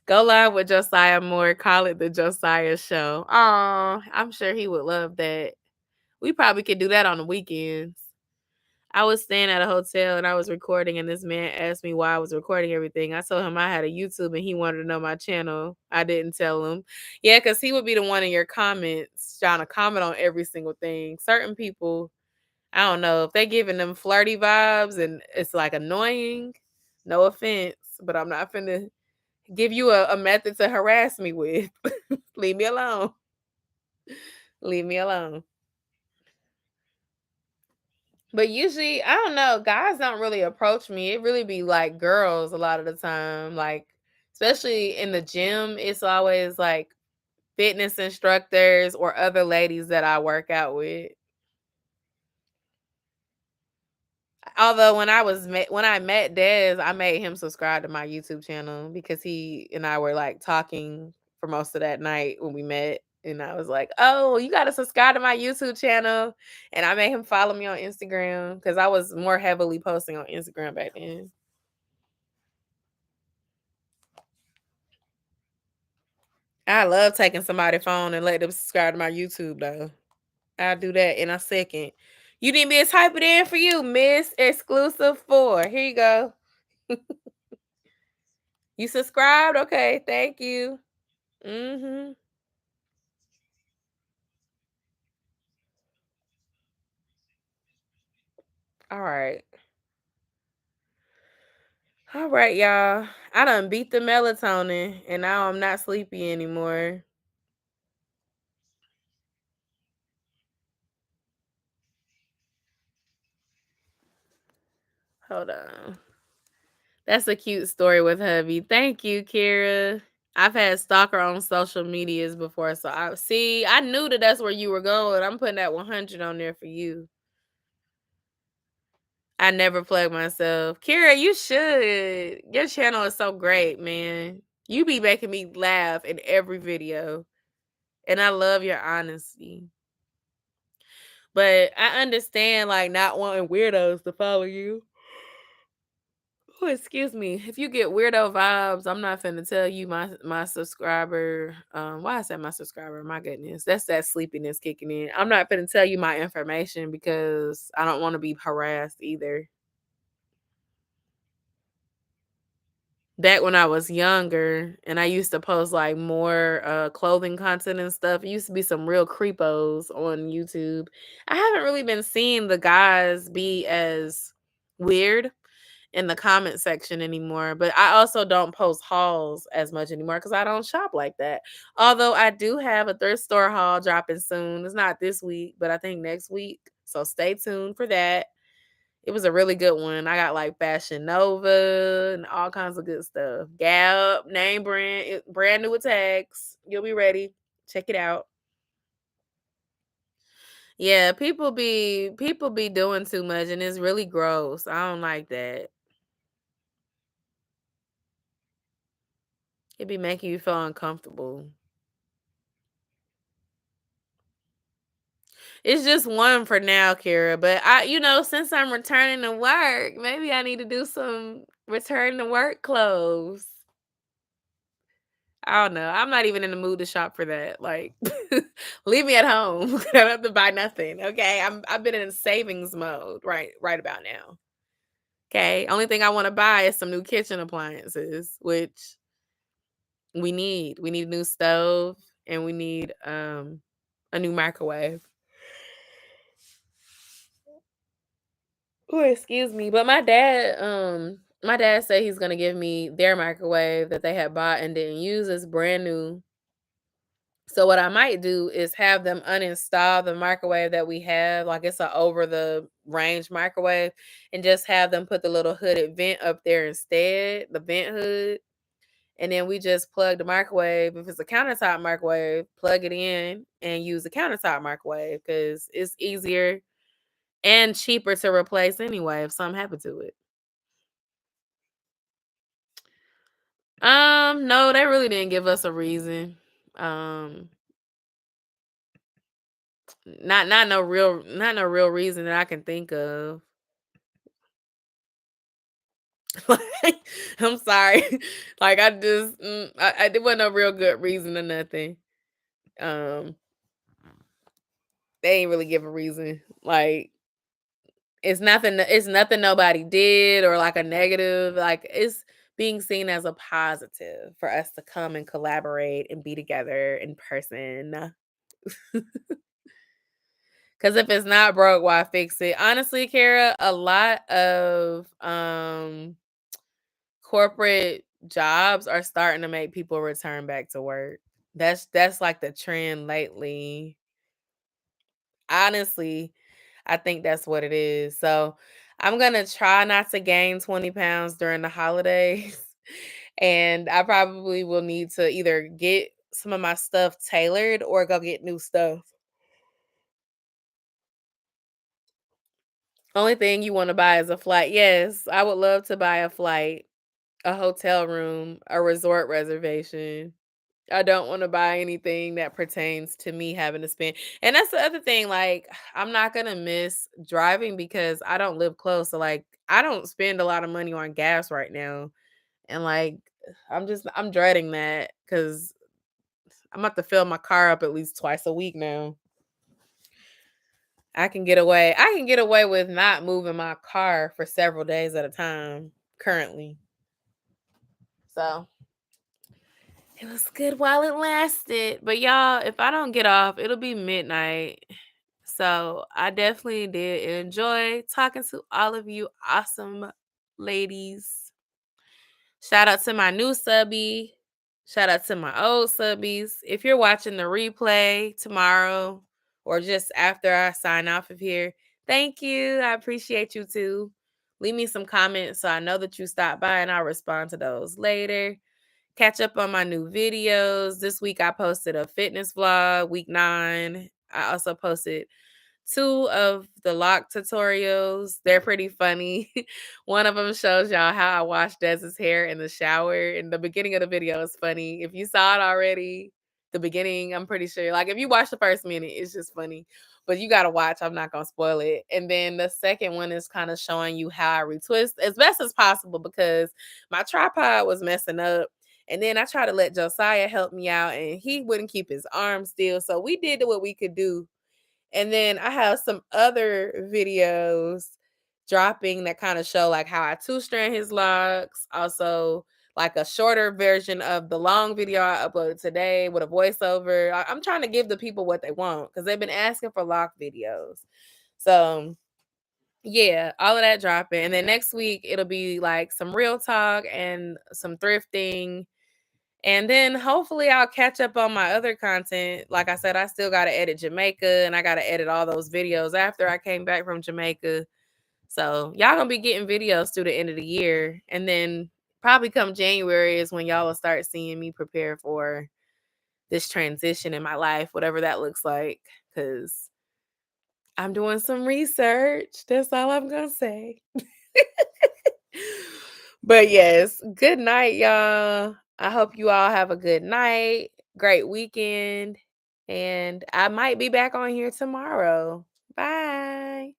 Go live with Josiah Moore. Call it the Josiah Show. Oh, I'm sure he would love that. We probably could do that on the weekends. I was staying at a hotel and I was recording, and this man asked me why I was recording everything. I told him I had a YouTube and he wanted to know my channel. I didn't tell him. Yeah, because he would be the one in your comments trying to comment on every single thing. Certain people, I don't know, if they giving them flirty vibes and it's like annoying, no offense, but I'm not finna give you a method to harass me with. Leave me alone. Leave me alone. But usually, I don't know, guys don't really approach me. It really be like girls a lot of the time. Like, especially in the gym, it's always like fitness instructors or other ladies that I work out with. Although when I met Dez, I made him subscribe to my YouTube channel because he and I were like talking for most of that night when we met. And I was like, oh, you got to subscribe to my YouTube channel. And I made him follow me on Instagram because I was more heavily posting on Instagram back then. I love taking somebody's phone and let them subscribe to my YouTube though. I'll do that in a second. You need me to type it in for you, Miss Exclusive 4. Here you go. You subscribed? Okay, thank you. Mm-hmm. All right. All right, y'all. I done beat the melatonin and now I'm not sleepy anymore. Hold on. That's a cute story with hubby. Thank you, Kira. I've had stalker on social medias before, so I knew that that's where you were going. I'm putting that 100 on there for you. I never plug myself. Kira, you should. Your channel is so great, man. You be making me laugh in every video. And I love your honesty. But I understand like not wanting weirdos to follow you. Oh, excuse me. If you get weirdo vibes, I'm not finna tell you my subscriber. Why I said my subscriber? My goodness, that's that sleepiness kicking in. I'm not finna tell you my information because I don't want to be harassed either. Back when I was younger and I used to post like more clothing content and stuff, it used to be some real creepos on YouTube. I haven't really been seeing the guys be as weird in the comment section anymore, but I also don't post hauls as much anymore because I don't shop like that. Although I do have a thrift store haul dropping soon. It's not this week, but I think next week. So stay tuned for that. It was a really good one. I got like Fashion Nova and all kinds of good stuff. Gap, name brand, brand new with tags. You'll be ready. Check it out. Yeah, people be doing too much and it's really gross. I don't like that. It be making you feel uncomfortable. It's just one for now, Kira. But since I'm returning to work, maybe I need to do some return to work clothes. I don't know. I'm not even in the mood to shop for that. Like, leave me at home. I don't have to buy nothing. Okay. I've been in savings mode right about now. Okay. Only thing I want to buy is some new kitchen appliances, which we need. We need a new stove and we need a new microwave. Oh, excuse me. But my dad said he's gonna give me their microwave that they had bought and didn't use. It's brand new. So what I might do is have them uninstall the microwave that we have, like it's a over the range microwave, and just have them put the little hooded vent up there instead, the vent hood. And then we just plug the microwave. If it's a countertop microwave, plug it in and use the countertop microwave because it's easier and cheaper to replace anyway if something happened to it. No, they really didn't give us a reason. Um, not no real reason that I can think of. Like, I'm sorry. Like I just there wasn't no real good reason or nothing. Um, they ain't really give a reason. Like it's nothing nobody did or like a negative. Like it's being seen as a positive for us to come and collaborate and be together in person. Because if it's not broke, why fix it? Honestly, Kara, a lot of corporate jobs are starting to make people return back to work. That's like the trend lately. Honestly, I think that's what it is. So I'm gonna try not to gain 20 pounds during the holidays. And I probably will need to either get some of my stuff tailored or go get new stuff. Only thing you want to buy is a flight. Yes, I would love to buy a flight, a hotel room, a resort reservation. I don't want to buy anything that pertains to me having to spend. And that's the other thing. Like, I'm not going to miss driving because I don't live close. So, like, I don't spend a lot of money on gas right now. And, like, I'm dreading that because I'm about to fill my car up at least twice a week now. I can get away with not moving my car for several days at a time currently. So it was good while it lasted. But y'all, if I don't get off, it'll be midnight. So I definitely did enjoy talking to all of you awesome ladies. Shout out to my new subby. Shout out to my old subbies. If you're watching the replay tomorrow or just after I sign off of here, thank you. I appreciate you too. Leave me some comments so I know that you stopped by and I'll respond to those later. catch up on my new videos. This week I posted a fitness vlog, week 9. I also posted 2 of the lock tutorials. They're pretty funny. One of them shows y'all how I wash Dez's hair in the shower, and the beginning of the video is funny. If you saw it already, the beginning, I'm pretty sure. Like, if you watch the first minute, it's just funny. But you gotta watch. I'm not gonna spoil it. And then the second one is kind of showing you how I retwist as best as possible because my tripod was messing up. And then I tried to let Josiah help me out, and he wouldn't keep his arm still. So we did what we could do, and then I have some other videos dropping that kind of show like how I two-strand his locks. Also, like a shorter version of the long video I uploaded today with a voiceover. I'm trying to give the people what they want because they've been asking for lock videos. So yeah, all of that dropping. And then next week it'll be like some real talk and some thrifting, and then hopefully I'll catch up on my other content. Like I said, I still got to edit Jamaica, and I got to edit all those videos after I came back from Jamaica. So y'all gonna be getting videos through the end of the year. And then probably come January is when y'all will start seeing me prepare for this transition in my life, whatever that looks like. Cause I'm doing some research. That's all I'm gonna say. But yes, good night, y'all. I hope you all have a good night, great weekend, and I might be back on here tomorrow. Bye.